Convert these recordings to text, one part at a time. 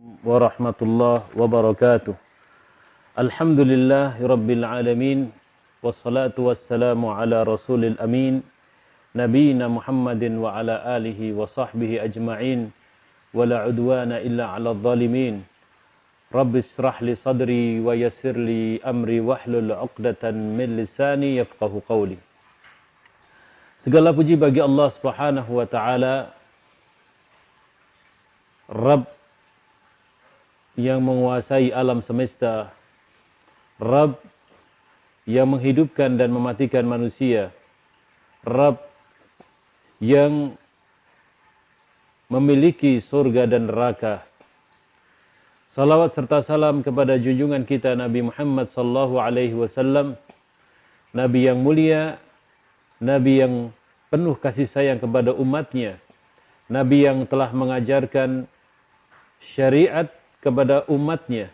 Warahmatullahi wabarakatuh. Alhamdulillahi rabbil alamin. Wassalatu wassalamu ala rasulil amin. Nabiyina Muhammadin wa ala alihi wa sahbihi ajma'in. Wa la udwana illa ala zalimin. Rabbi israh li sadri wa yassir li amri wahlul 'uqdatan min lisani yafqahu qawli. Segala puji bagi Allah Subhanahu wa taala, Rabb yang menguasai alam semesta, Rabb yang menghidupkan dan mematikan manusia, Rabb yang memiliki surga dan neraka. Salawat serta salam kepada junjungan kita Nabi Muhammad sallallahu alaihi wasallam, Nabi yang mulia, Nabi yang penuh kasih sayang kepada umatnya, Nabi yang telah mengajarkan syariat kepada umatnya,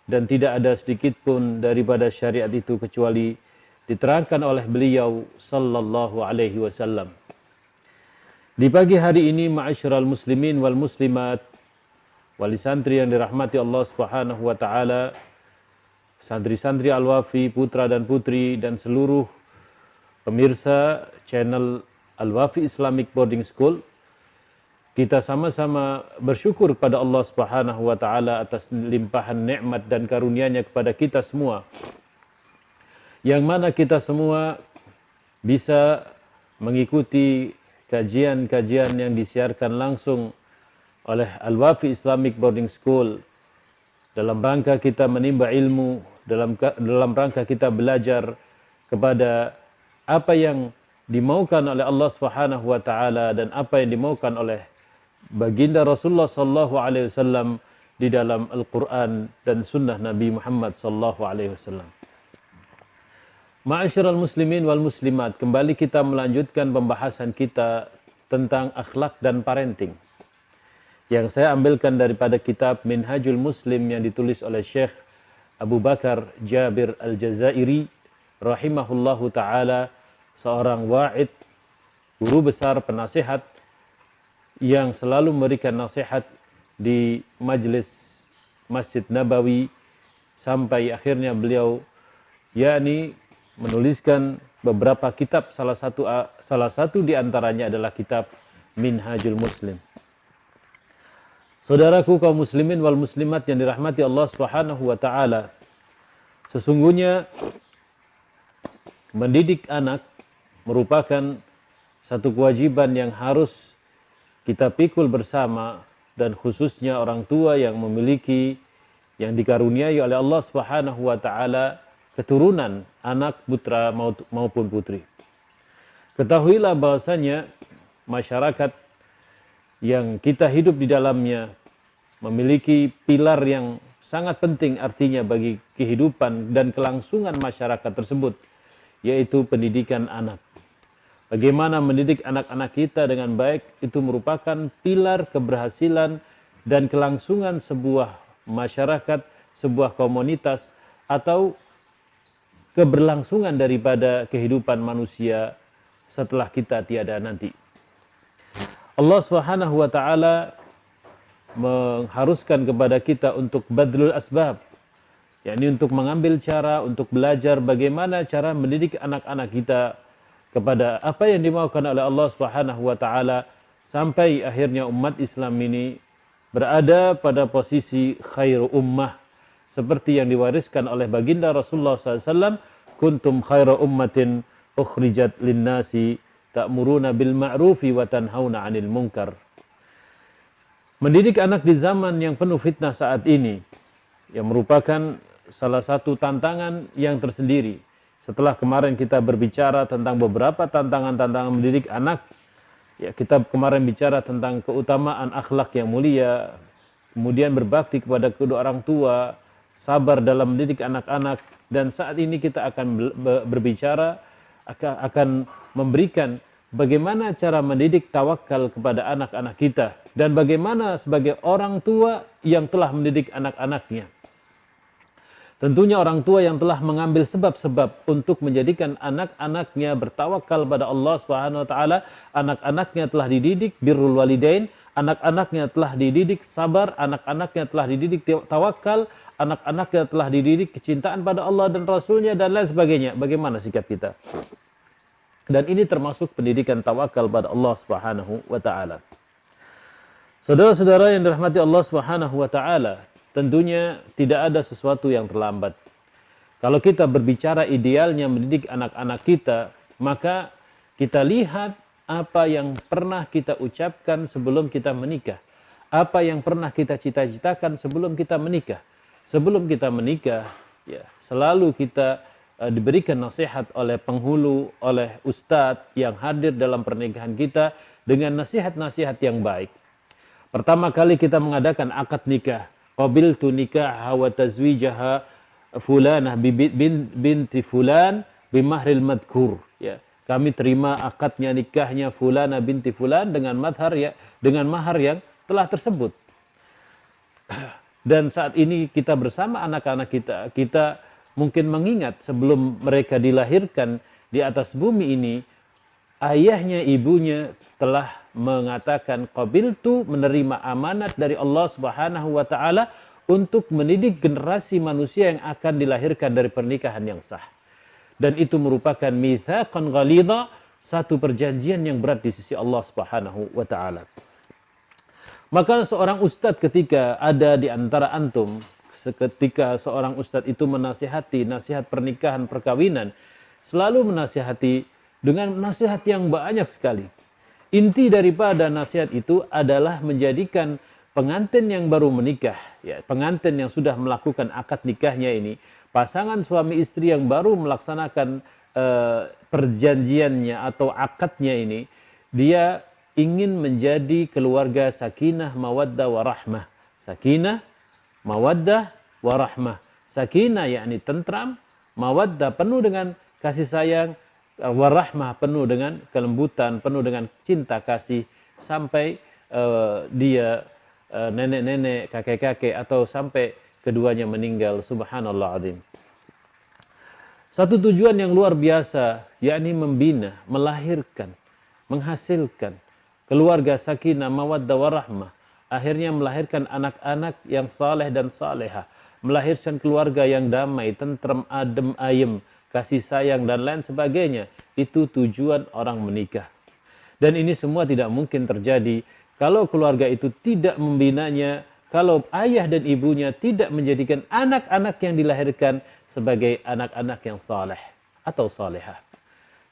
dan tidak ada sedikit pun daripada syariat itu kecuali diterangkan oleh beliau sallallahu alaihi wasallam. Di pagi hari ini, ma'asyiral muslimin wal muslimat, wali santri yang dirahmati Allah Subhanahu wa taala, santri-santri Al-Wafi, putra dan putri, dan seluruh pemirsa channel Al-Wafi Islamic Boarding School, kita sama-sama bersyukur kepada Allah Subhanahu wa taala atas limpahan nikmat dan karunia-Nya kepada kita semua, yang mana kita semua bisa mengikuti kajian-kajian yang disiarkan langsung oleh Al-Wafi Islamic Boarding School dalam rangka kita menimba ilmu, dalam rangka kita belajar kepada apa yang dimaukan oleh Allah Subhanahu wa taala dan apa yang dimaukan oleh baginda Rasulullah sallallahu alaihi wasallam di dalam Al-Qur'an dan sunnah Nabi Muhammad sallallahu alaihi wasallam. Ma'asyiral muslimin wal muslimat, kembali kita melanjutkan pembahasan kita tentang akhlak dan parenting, yang saya ambilkan daripada kitab Minhajul Muslim yang ditulis oleh Syekh Abu Bakar Jabir Al-Jazairi rahimahullahu taala, seorang wa'id, guru besar penasihat yang selalu memberikan nasihat di majlis Masjid Nabawi, sampai akhirnya beliau menuliskan beberapa kitab, salah satu di antaranya adalah kitab Minhajul Muslim. Saudaraku kaum muslimin wal muslimat yang dirahmati Allah Subhanahu wa taala, sesungguhnya mendidik anak merupakan satu kewajiban yang harus kita pikul bersama, dan khususnya orang tua yang memiliki, yang dikaruniai oleh Allah Subhanahu wa taala keturunan anak putra maupun putri. Ketahuilah bahwasanya masyarakat yang kita hidup di dalamnya memiliki pilar yang sangat penting artinya bagi kehidupan dan kelangsungan masyarakat tersebut, yaitu pendidikan anak. Bagaimana mendidik anak-anak kita dengan baik itu merupakan pilar keberhasilan dan kelangsungan sebuah masyarakat, sebuah komunitas, atau keberlangsungan daripada kehidupan manusia setelah kita tiada nanti. Allah Subhanahu wa taala mengharuskan kepada kita untuk badlul asbab, yakni untuk mengambil cara untuk belajar bagaimana cara mendidik anak-anak kita kepada apa yang dimaukan oleh Allah Subhanahu wa taala, sampai akhirnya umat Islam ini berada pada posisi khairu ummah, seperti yang diwariskan oleh baginda Rasulullah SAW, kuntum khairu ummatin ukhrijat linnasi ta'muruna bil ma'rufi wa tanhauna 'anil munkar. Mendidik anak di zaman yang penuh fitnah saat ini, yang merupakan salah satu tantangan yang tersendiri. Setelah kemarin kita berbicara tentang beberapa tantangan-tantangan mendidik anak, ya, kita kemarin bicara tentang keutamaan akhlak yang mulia, kemudian berbakti kepada kedua orang tua, sabar dalam mendidik anak-anak, dan saat ini kita akan berbicara, akan memberikan bagaimana cara mendidik tawakal kepada anak-anak kita, dan bagaimana sebagai orang tua yang telah mendidik anak-anaknya. Tentunya orang tua yang telah mengambil sebab-sebab untuk menjadikan anak-anaknya bertawakal pada Allah Subhanahu wa taala, anak-anaknya telah dididik birrul walidain, anak-anaknya telah dididik sabar, anak-anaknya telah dididik tawakal, anak-anaknya telah dididik kecintaan pada Allah dan Rasulnya dan lain sebagainya. Bagaimana sikap kita? Dan ini termasuk pendidikan tawakal pada Allah Subhanahu wa taala. Saudara-saudara yang dirahmati Allah Subhanahu wa taala, tentunya tidak ada sesuatu yang terlambat. Kalau kita berbicara idealnya mendidik anak-anak kita, maka kita lihat apa yang pernah kita ucapkan sebelum kita menikah. Apa yang pernah kita cita-citakan sebelum kita menikah. Sebelum kita menikah, ya, selalu kita diberikan nasihat oleh penghulu, oleh ustadz yang hadir dalam pernikahan kita dengan nasihat-nasihat yang baik. Pertama kali kita mengadakan akad nikah, qabiltu nikaha wa tazwijaha fulanah binti fulan bimahril madkur, ya. Kami terima akadnya nikahnya fulana binti fulan dengan mahar yang telah tersebut. Dan saat ini kita bersama anak-anak kita mungkin mengingat sebelum mereka dilahirkan di atas bumi ini, ayahnya, ibunya telah mengatakan qabiltu, menerima amanat dari Allah Subhanahu wa taala untuk mendidik generasi manusia yang akan dilahirkan dari pernikahan yang sah. Dan itu merupakan mitsaqan ghalidha, satu perjanjian yang berat di sisi Allah Subhanahu wa taala. Maka seorang ustadz ketika ada di antara antum, ketika seorang ustadz itu menasihati nasihat pernikahan perkawinan, selalu menasihati dengan nasihat yang banyak sekali. Inti daripada nasihat itu adalah menjadikan pengantin yang baru menikah, ya, pengantin yang sudah melakukan akad nikahnya ini, pasangan suami istri yang baru melaksanakan perjanjiannya atau akadnya ini, dia ingin menjadi keluarga sakinah, mawaddah, warahmah. Sakinah, mawaddah, warahmah. Sakinah yakni tentram, mawaddah penuh dengan kasih sayang, warahmah penuh dengan kelembutan, penuh dengan cinta kasih, sampai dia nenek-nenek, kakek-kakek, atau sampai keduanya meninggal. Subhanallah azim. Satu tujuan yang luar biasa, yakni membina, melahirkan, menghasilkan keluarga sakinah, mawaddah, warahmah. Akhirnya melahirkan anak-anak yang saleh dan salehah, melahirkan keluarga yang damai, tentram, adem, ayem, kasih sayang dan lain sebagainya. Itu tujuan orang menikah. Dan ini semua tidak mungkin terjadi kalau keluarga itu tidak membinanya, kalau ayah dan ibunya tidak menjadikan anak-anak yang dilahirkan sebagai anak-anak yang saleh atau salehah.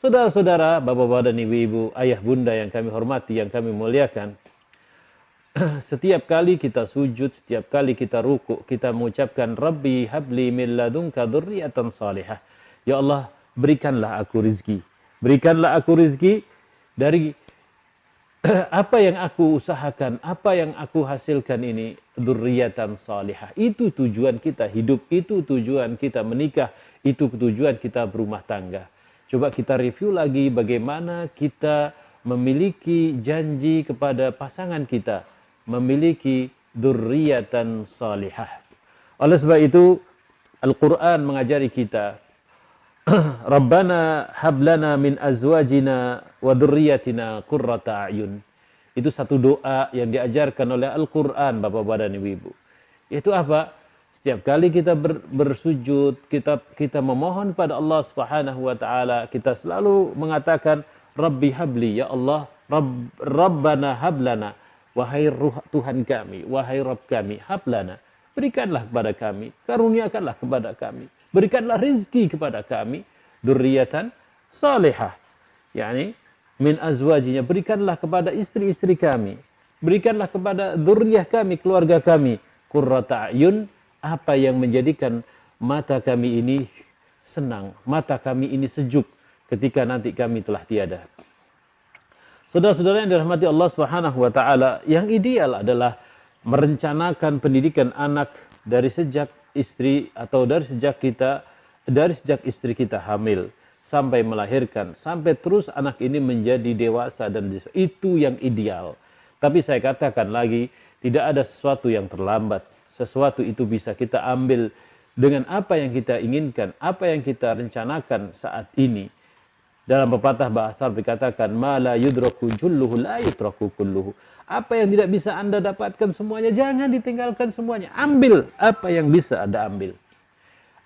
Saudara-saudara, bapak-bapak dan ibu-ibu, ayah bunda yang kami hormati, yang kami muliakan, setiap kali kita sujud, setiap kali kita rukuk, kita mengucapkan Rabbi habli min ladunka dzurriyyatan salihah. Ya Allah, berikanlah aku rizki. Berikanlah aku rizki dari apa yang aku usahakan, apa yang aku hasilkan ini, dzurriyyatan salihah. Itu tujuan kita hidup, itu tujuan kita menikah, itu tujuan kita berumah tangga. Coba kita review lagi bagaimana kita memiliki janji kepada pasangan kita, memiliki dzurriyyatan salihah. Oleh sebab itu, Al-Quran mengajari kita, Rabbana hablana min azwajina wa dzurriyyatina qurrata a'yun. Itu satu doa yang diajarkan oleh Al-Quran, bapak-bapak dan ibu-ibu. Itu apa? Setiap kali kita bersujud, kita memohon pada Allah Subhanahu wa taala, kita selalu mengatakan Rabbi habli, ya Allah, Rabbana hablana, wahai Tuhan kami, wahai Rabb kami, hablana, berikanlah kepada kami, karuniakanlah kepada kami, berikanlah rizki kepada kami, dzurriyyatan salihah, yakni min azwajinya, berikanlah kepada istri-istri kami, berikanlah kepada dzurriyyah kami, keluarga kami, qurrata a'yun, apa yang menjadikan mata kami ini senang, mata kami ini sejuk ketika nanti kami telah tiada. Saudara-saudara yang dirahmati Allah Subhanahu wa taala, yang ideal adalah merencanakan pendidikan anak dari sejak istri atau dari sejak istri kita hamil sampai melahirkan, sampai terus anak ini menjadi dewasa, dan itu yang ideal. Tapi saya katakan lagi, tidak ada sesuatu yang terlambat. Sesuatu itu bisa kita ambil dengan apa yang kita inginkan, apa yang kita rencanakan saat ini. Dalam pepatah bahasa Arab dikatakan, ma la yudraku julluhu la yutraku kulluhu. Apa yang tidak bisa Anda dapatkan semuanya, jangan ditinggalkan semuanya. Ambil apa yang bisa Anda ambil.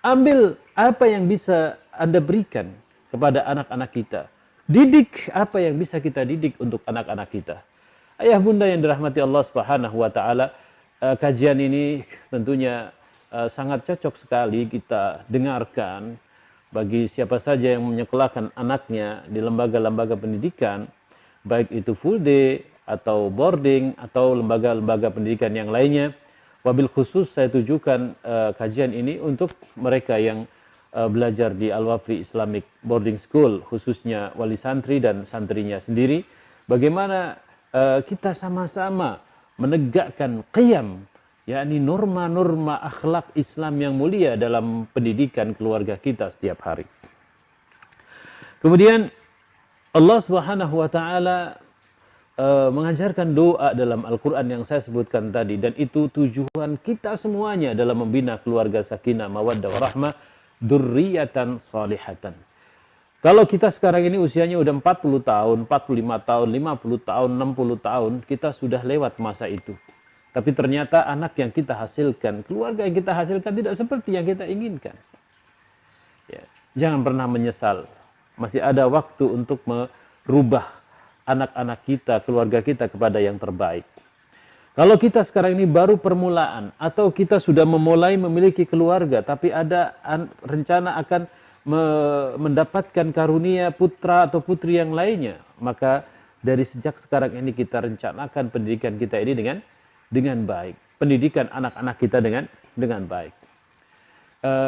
Ambil apa yang bisa Anda berikan kepada anak-anak kita. Didik apa yang bisa kita didik untuk anak-anak kita. Ayah bunda yang dirahmati Allah Subhanahu wa taala, kajian ini tentunya sangat cocok sekali kita dengarkan bagi siapa saja yang menyekolahkan anaknya di lembaga-lembaga pendidikan, baik itu full day atau boarding atau lembaga-lembaga pendidikan yang lainnya. Wabil khusus saya tujukan kajian ini untuk mereka yang belajar di Al-Wafri Islamic Boarding School, khususnya wali santri dan santrinya sendiri. Bagaimana kita sama-sama menegakkan qiyam, yakni norma-norma akhlak Islam yang mulia dalam pendidikan keluarga kita setiap hari. Kemudian Allah Subhanahu wa taala mengajarkan doa dalam Al-Quran yang saya sebutkan tadi, dan itu tujuan kita semuanya dalam membina keluarga sakinah, mawaddah, warahmah, dzurriyyatan salihatan. Kalau kita sekarang ini usianya udah 40 tahun, 45 tahun, 50 tahun, 60 tahun, kita sudah lewat masa itu. Tapi ternyata anak yang kita hasilkan, keluarga yang kita hasilkan tidak seperti yang kita inginkan. Ya, jangan pernah menyesal. Masih ada waktu untuk merubah anak-anak kita, keluarga kita kepada yang terbaik. Kalau kita sekarang ini baru permulaan, atau kita sudah memulai memiliki keluarga, tapi ada rencana akan mendapatkan karunia putra atau putri yang lainnya, maka dari sejak sekarang ini kita rencanakan pendidikan kita ini dengan baik. Pendidikan anak-anak kita dengan baik.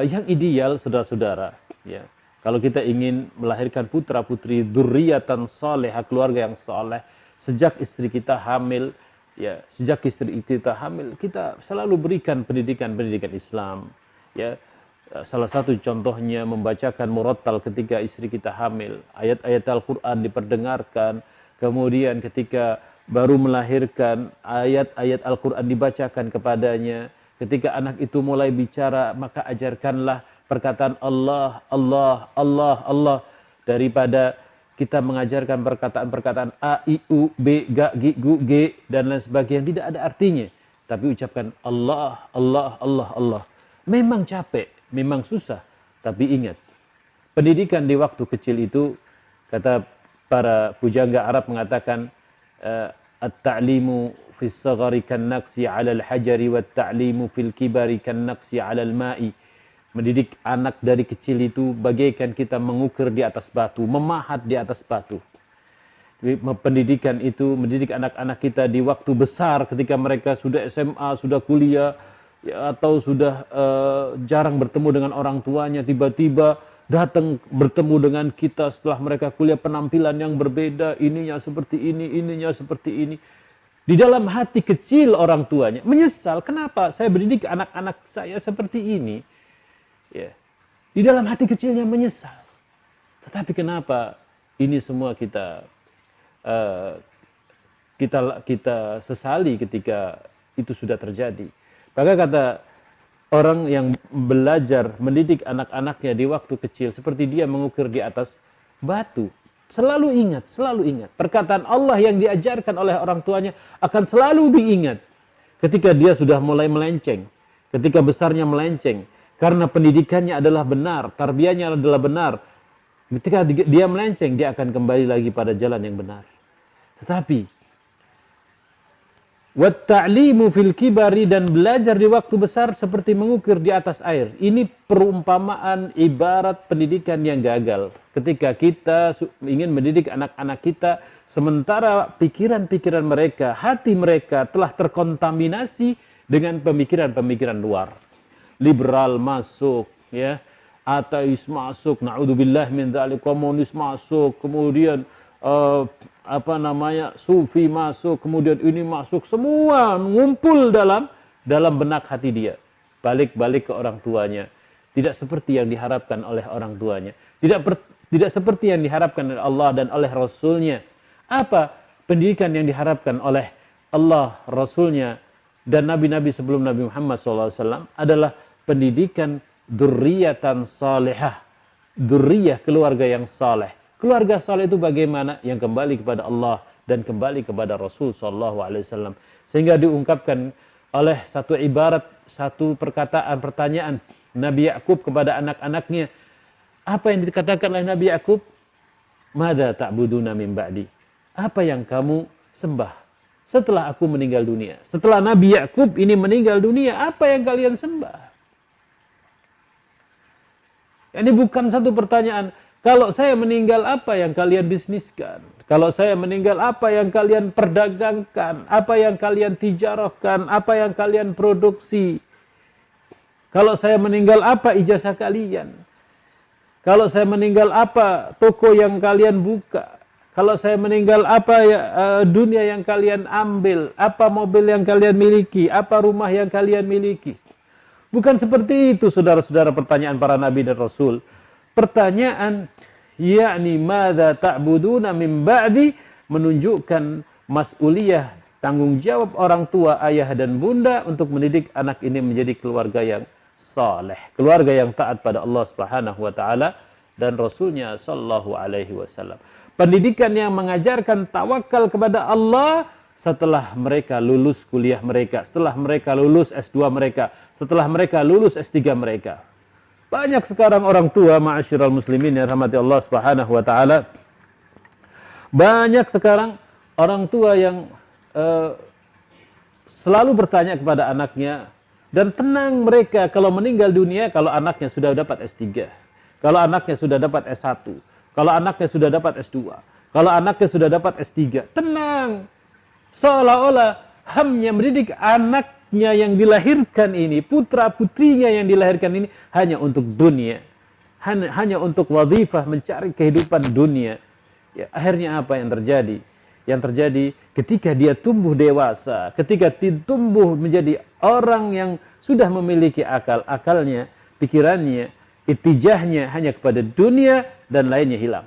Yang ideal, saudara-saudara, ya, kalau kita ingin melahirkan putra-putri dzurriyyatan salihah, keluarga yang saleh, sejak istri kita hamil, ya, sejak istri kita hamil, kita selalu berikan pendidikan-pendidikan Islam, ya. Salah satu contohnya membacakan murattal ketika istri kita hamil, ayat-ayat Al-Qur'an diperdengarkan, kemudian ketika baru melahirkan, ayat-ayat Al-Qur'an dibacakan kepadanya. Ketika anak itu mulai bicara, maka ajarkanlah perkataan Allah, Allah, Allah, Allah, daripada kita mengajarkan perkataan-perkataan A, I, U, B, G, G, Gu, G, dan lain sebagainya, tidak ada artinya. Tapi ucapkan Allah, Allah, Allah, Allah. Memang capek, memang susah, tapi ingat, pendidikan di waktu kecil itu, kata para pujangga Arab mengatakan, at-ta'limu fis saghari kan naqsi 'ala al-hajari wat ta'limu fil kibari kan naqsi 'ala al-ma'i. Mendidik anak dari kecil itu bagaikan kita mengukur di atas batu, memahat di atas batu. Pendidikan itu, mendidik anak-anak kita di waktu besar ketika mereka sudah SMA, sudah kuliah, ya, atau sudah jarang bertemu dengan orang tuanya, tiba-tiba datang bertemu dengan kita setelah mereka kuliah, penampilan yang berbeda, ininya seperti ini, ininya seperti ini. Di dalam hati kecil orang tuanya menyesal, kenapa saya mendidik anak-anak saya seperti ini? Ya. Di dalam hati kecilnya menyesal. Tetapi kenapa ini semua kita sesali ketika itu sudah terjadi? Maka kata orang yang belajar mendidik anak-anaknya di waktu kecil seperti dia mengukir di atas batu. Selalu ingat. Perkataan Allah yang diajarkan oleh orang tuanya akan selalu diingat ketika dia sudah mulai melenceng, ketika besarnya melenceng. Karena pendidikannya adalah benar, tarbiyahnya adalah benar. Ketika dia melenceng, dia akan kembali lagi pada jalan yang benar. Tetapi wat ta'limu fil kibari, dan belajar di waktu besar seperti mengukir di atas air. Ini perumpamaan ibarat pendidikan yang gagal. Ketika kita ingin mendidik anak-anak kita, sementara pikiran-pikiran mereka, hati mereka telah terkontaminasi dengan pemikiran-pemikiran luar. Liberal masuk, ya, ateis masuk, naudzubillah min dzalik, komunis masuk, kemudian sufi masuk, kemudian ini masuk, semua ngumpul dalam benak hati dia. Balik-balik ke orang tuanya, tidak seperti yang diharapkan oleh orang tuanya, tidak seperti yang diharapkan oleh Allah dan oleh Rasulnya. Apa pendidikan yang diharapkan oleh Allah, Rasulnya, dan nabi-nabi sebelum Nabi Muhammad SAW adalah pendidikan dzurriyyatan salihah, dzurriyyah, keluarga yang saleh, Keluarga saleh itu bagaimana? Yang kembali kepada Allah dan kembali kepada Rasul sallallahu alaihi wasallam. Sehingga diungkapkan oleh satu ibarat, satu perkataan, pertanyaan Nabi Yakub kepada anak-anaknya. Apa yang dikatakan oleh Nabi Yakub? Madza ta'buduna min ba'di? Apa yang kamu sembah setelah aku meninggal dunia? Setelah Nabi Yakub ini meninggal dunia, apa yang kalian sembah? Ini bukan satu pertanyaan. Kalau saya meninggal, apa yang kalian bisniskan? Kalau saya meninggal, apa yang kalian perdagangkan? Apa yang kalian tijarahkan? Apa yang kalian produksi? Kalau saya meninggal, apa ijazah kalian? Kalau saya meninggal, apa toko yang kalian buka? Kalau saya meninggal, apa dunia yang kalian ambil? Apa mobil yang kalian miliki? Apa rumah yang kalian miliki? Bukan seperti itu, saudara-saudara, pertanyaan para nabi dan rasul. Pertanyaan, yakni madza ta'buduna min ba'di, menunjukkan mas'uliyah, tanggung jawab orang tua, ayah dan bunda untuk mendidik anak ini menjadi keluarga yang saleh, keluarga yang taat pada Allah Subhanahu wa taala dan Rasulnya sallallahu alaihi wasallam. Pendidikan yang mengajarkan tawakal kepada Allah setelah mereka lulus kuliah mereka, setelah mereka lulus S2 mereka, setelah mereka lulus S3 mereka. Banyak sekarang orang tua, ma'asyiral muslimin yang rahmati Allah Subhanahu wa taala. Banyak sekarang orang tua yang selalu bertanya kepada anaknya, dan tenang mereka kalau meninggal dunia kalau anaknya sudah dapat S3, kalau anaknya sudah dapat S1, kalau anaknya sudah dapat S2, kalau anaknya sudah dapat S3. Tenang. Seolah-olah hamnya mendidik anaknya yang dilahirkan ini, putra-putrinya yang dilahirkan ini hanya untuk dunia, hanya untuk wadhifah, mencari kehidupan dunia. Ya, akhirnya apa yang terjadi? Yang terjadi ketika dia tumbuh dewasa, ketika tumbuh menjadi orang yang sudah memiliki akalnya, pikirannya, itijahnya hanya kepada dunia dan lainnya hilang.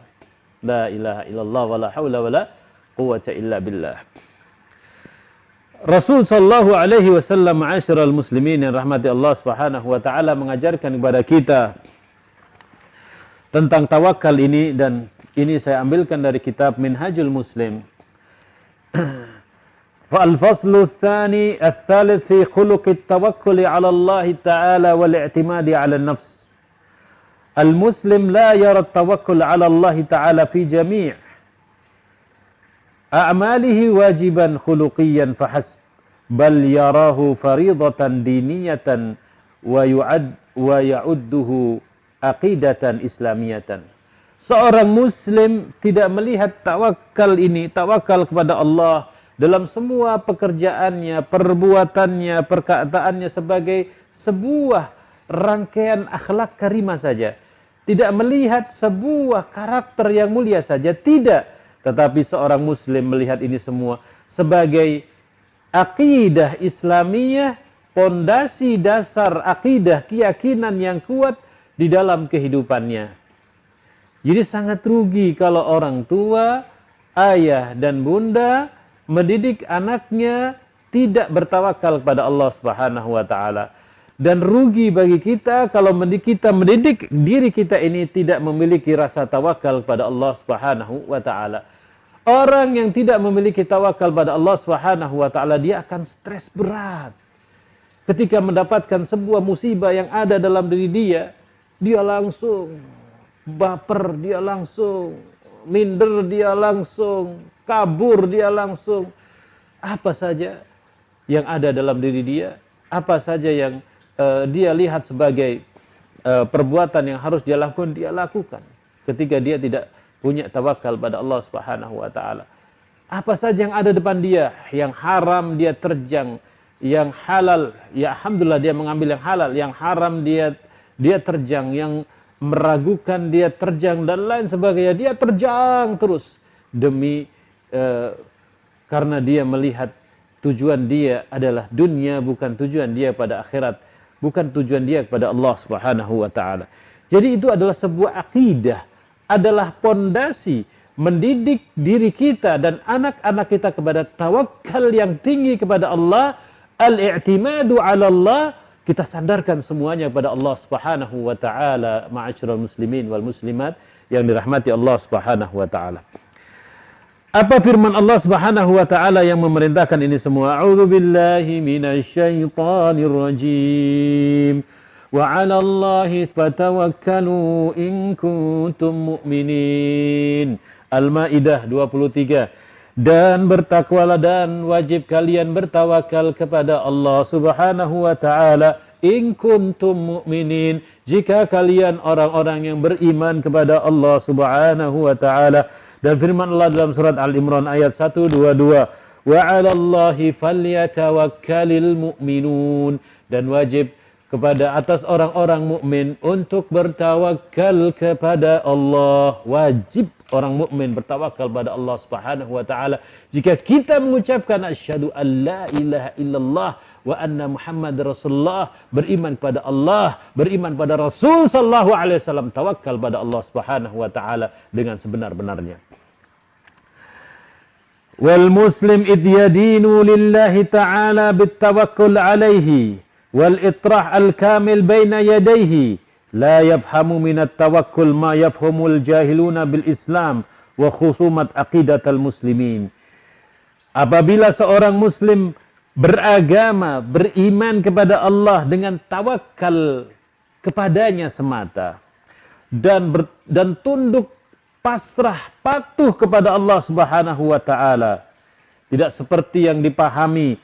La ilaha illallah wa la haula wa la quwwata illa billah. Rasul sallallahu alaihi wasallam, ma'asyiral muslimin yang rahmati Allah Subhanahu wa taala, mengajarkan kepada kita tentang tawakal ini, dan ini saya ambilkan dari kitab Minhajul Muslim. Fal-faslu tsani ats-tsalits fi khuluqit tawakkul 'ala Allah ta'ala wal i'timadi 'ala an-nafs. Al-muslim la yara at-tawakkul 'ala Allah ta'ala fi jami' a'malihi wajiban khuluqiyan fahasb, bal yarahu faridatan diniyatan wa ya'udduhu aqidatan islamiyatan. Seorang muslim tidak melihat tawakal ini, tawakal kepada Allah dalam semua pekerjaannya, perbuatannya, perkataannya sebagai sebuah rangkaian akhlak karimah saja. Tidak melihat sebuah karakter yang mulia saja, tidak. Tetapi seorang muslim melihat ini semua sebagai akidah Islamiyah, pondasi dasar akidah, keyakinan yang kuat di dalam kehidupannya. Jadi sangat rugi kalau orang tua, ayah dan bunda mendidik anaknya tidak bertawakal kepada Allah Subhanahu wa taala. Dan rugi bagi kita kalau kita mendidik diri kita ini tidak memiliki rasa tawakal kepada Allah Subhanahu wa taala. Orang yang tidak memiliki tawakal pada Allah Subhanahu wa taala, dia akan stres berat. Ketika mendapatkan sebuah musibah yang ada dalam diri dia, dia langsung baper, dia langsung minder, dia langsung kabur, dia langsung apa saja yang ada dalam diri dia, apa saja yang dia lihat sebagai perbuatan yang harus dia lakukan ketika dia tidak punya tawakal pada Allah Subhanahu wa taala. Apa saja yang ada depan dia, yang haram dia terjang, yang halal ya alhamdulillah dia mengambil yang halal, yang haram dia terjang, yang meragukan dia terjang dan lain sebagainya, dia terjang terus demi karena dia melihat tujuan dia adalah dunia, bukan tujuan dia pada akhirat, bukan tujuan dia kepada Allah Subhanahu wa taala. Jadi itu adalah sebuah akidah, adalah pondasi mendidik diri kita dan anak-anak kita kepada tawakal yang tinggi kepada Allah, al-i'timadu 'ala Allah. Kita sandarkan semuanya kepada Allah Subhanahu wa taala, ma'asyiral muslimin wal muslimat yang dirahmati Allah Subhanahu wa taala. Apa firman Allah Subhanahu wa taala yang memerintahkan ini semua? A'udzu billahi minasyaitonir rajim. Wa 'alallahi fatawakkalu in kuntum mu'minin. Al-Maidah 23. Dan bertakwalah dan wajib kalian bertawakal kepada Allah Subhanahu wa taala in kuntum mu'minin, jika kalian orang-orang yang beriman kepada Allah Subhanahu wa taala. Dan firman Allah dalam surat Al-Imran ayat 122, wa 'alallahi falyatawakkalul mu'minun, dan wajib kepada atas orang-orang mukmin untuk bertawakal kepada Allah. Wajib orang mukmin bertawakal pada Allah Subhanahu wa taala. Jika kita mengucapkan asyhadu an la ilaha illallah wa anna Muhammad Rasulullah, beriman kepada Allah, beriman pada Rasul sallallahu alaihi wasallam, tawakal pada Allah Subhanahu wa taala dengan sebenar-benarnya. Wal muslim id yadinu lillahi ta'ala bitawakkul alaihi wal itrah al kamil baina yadayhi la yafhamu minat tawakkul ma yafhamul jahiluna bil Islam wa khusumat aqidatal muslimin. Apabila seorang muslim beragama, beriman kepada Allah dengan tawakal kepadanya semata dan tunduk, pasrah, patuh kepada Allah Subhanahu wa taala, tidak seperti yang dipahami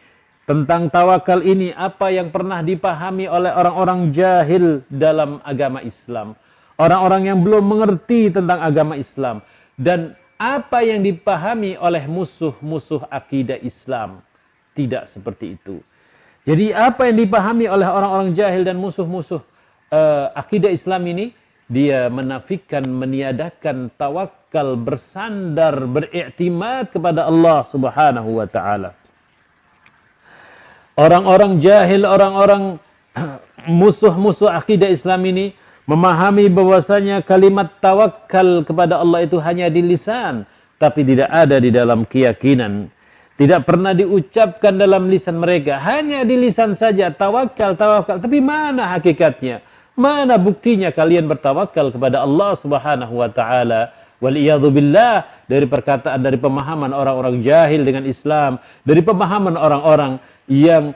tentang tawakal ini, apa yang pernah dipahami oleh orang-orang jahil dalam agama Islam, orang-orang yang belum mengerti tentang agama Islam, dan apa yang dipahami oleh musuh-musuh akidah Islam. Tidak seperti itu. Jadi apa yang dipahami oleh orang-orang jahil dan musuh-musuh akidah Islam ini, dia menafikan, meniadakan tawakal, bersandar, beriktimad kepada Allah Subhanahu wa taala. Orang-orang jahil, orang-orang musuh-musuh akidah Islam ini memahami bahwasanya kalimat tawakal kepada Allah itu hanya di lisan, tapi tidak ada di dalam keyakinan. Tidak pernah diucapkan dalam lisan mereka, hanya di lisan saja, tawakal, tawakal. Tapi mana hakikatnya? Mana buktinya kalian bertawakal kepada Allah Subhanahu wa taala? Waliyadzubillah, dari perkataan, dari pemahaman orang-orang jahil dengan Islam, dari pemahaman orang-orang yang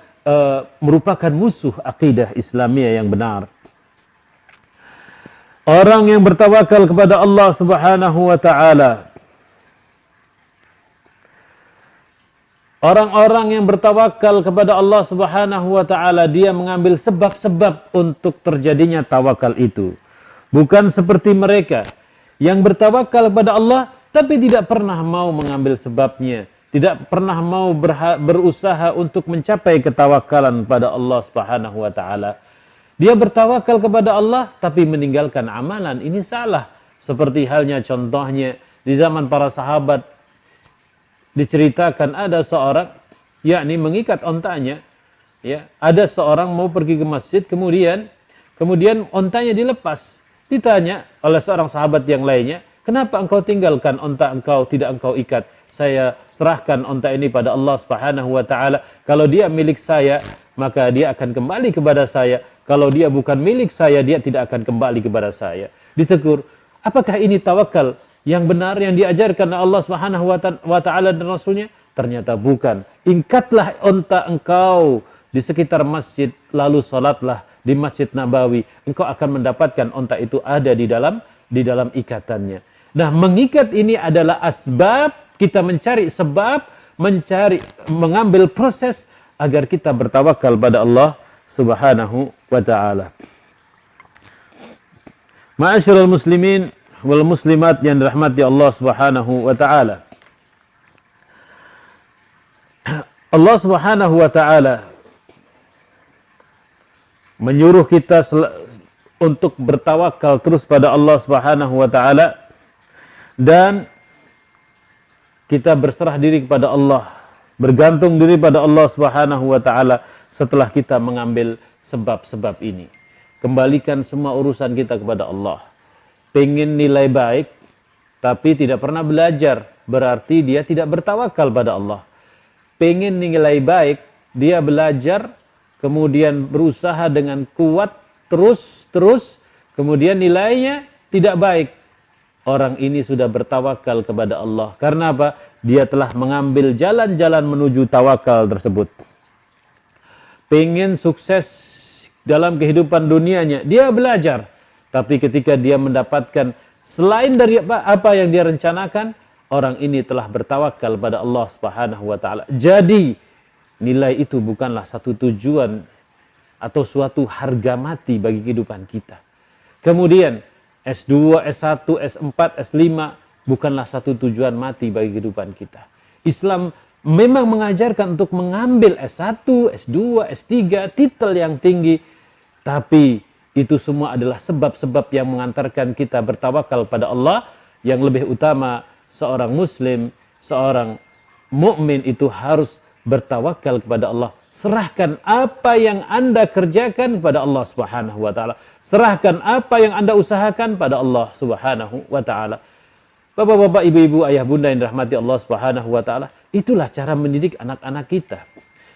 merupakan musuh akidah Islamiyah yang benar. Orang yang bertawakal kepada Allah Subhanahu wa taala, orang-orang yang bertawakal kepada Allah Subhanahu wa taala, dia mengambil sebab-sebab untuk terjadinya tawakal itu. Bukan seperti mereka yang bertawakal kepada Allah tapi tidak pernah mau mengambil sebabnya, tidak pernah mau berusaha untuk mencapai ketawakalan pada Allah Subhanahu wa taala. Dia bertawakal kepada Allah tapi meninggalkan amalan. Ini salah. Seperti halnya contohnya di zaman para sahabat, diceritakan ada seorang yakni mengikat ontanya, ya, ada seorang mau pergi ke masjid, kemudian ontanya dilepas. Ditanya oleh seorang sahabat yang lainnya, kenapa engkau tinggalkan onta engkau, tidak engkau ikat? Saya serahkan onta ini pada Allah Subhanahu wa taala. Kalau dia milik saya, maka dia akan kembali kepada saya. Kalau dia bukan milik saya, dia tidak akan kembali kepada saya. Ditegur, apakah ini tawakal yang benar yang diajarkan oleh Allah Subhanahu wa taala dan Rasulnya? Ternyata bukan. Ingkatlah onta engkau di sekitar masjid, lalu salatlah di Masjid Nabawi. Engkau akan mendapatkan onta itu ada di dalam ikatannya. Nah, mengikat ini adalah asbab, kita mencari sebab, mengambil proses agar kita bertawakal pada Allah Subhanahu wa taala. Ma'asyiral muslimin wal muslimat yang dirahmati Allah Subhanahu wa taala. Allah Subhanahu wa taala menyuruh kita untuk bertawakal terus pada Allah Subhanahu wa taala, dan kita berserah diri kepada Allah, bergantung diri pada Allah Subhanahu wa taala setelah kita mengambil sebab-sebab ini. Kembalikan semua urusan kita kepada Allah. Pengen nilai baik tapi tidak pernah belajar, berarti dia tidak bertawakal pada Allah. Pengen nilai baik, dia belajar, kemudian berusaha dengan kuat terus, kemudian nilainya tidak baik. orang ini sudah bertawakal kepada Allah. Karena apa? Dia telah mengambil jalan-jalan menuju tawakal tersebut. Pengen sukses dalam kehidupan dunianya, dia belajar. Tapi ketika dia mendapatkan selain dari apa yang dia rencanakan, orang ini telah bertawakal pada Allah Subhanahu wa taala. Jadi, nilai itu bukanlah satu tujuan atau suatu harga mati bagi kehidupan kita. Kemudian S2, S1, S4, S5 bukanlah satu tujuan mati bagi kehidupan kita. Islam memang mengajarkan untuk mengambil S1, S2, S3, titel yang tinggi, tapi itu semua adalah sebab-sebab yang mengantarkan kita bertawakal pada Allah. Yang lebih utama, seorang muslim, seorang mukmin itu harus bertawakal kepada Allah. Serahkan apa yang Anda kerjakan kepada Allah Subhanahu wa taala. Serahkan apa yang Anda usahakan pada Allah Subhanahu wa taala. Bapak-bapak, ibu-ibu, ayah bunda yang dirahmati Allah Subhanahu wa taala, itulah cara mendidik anak-anak kita.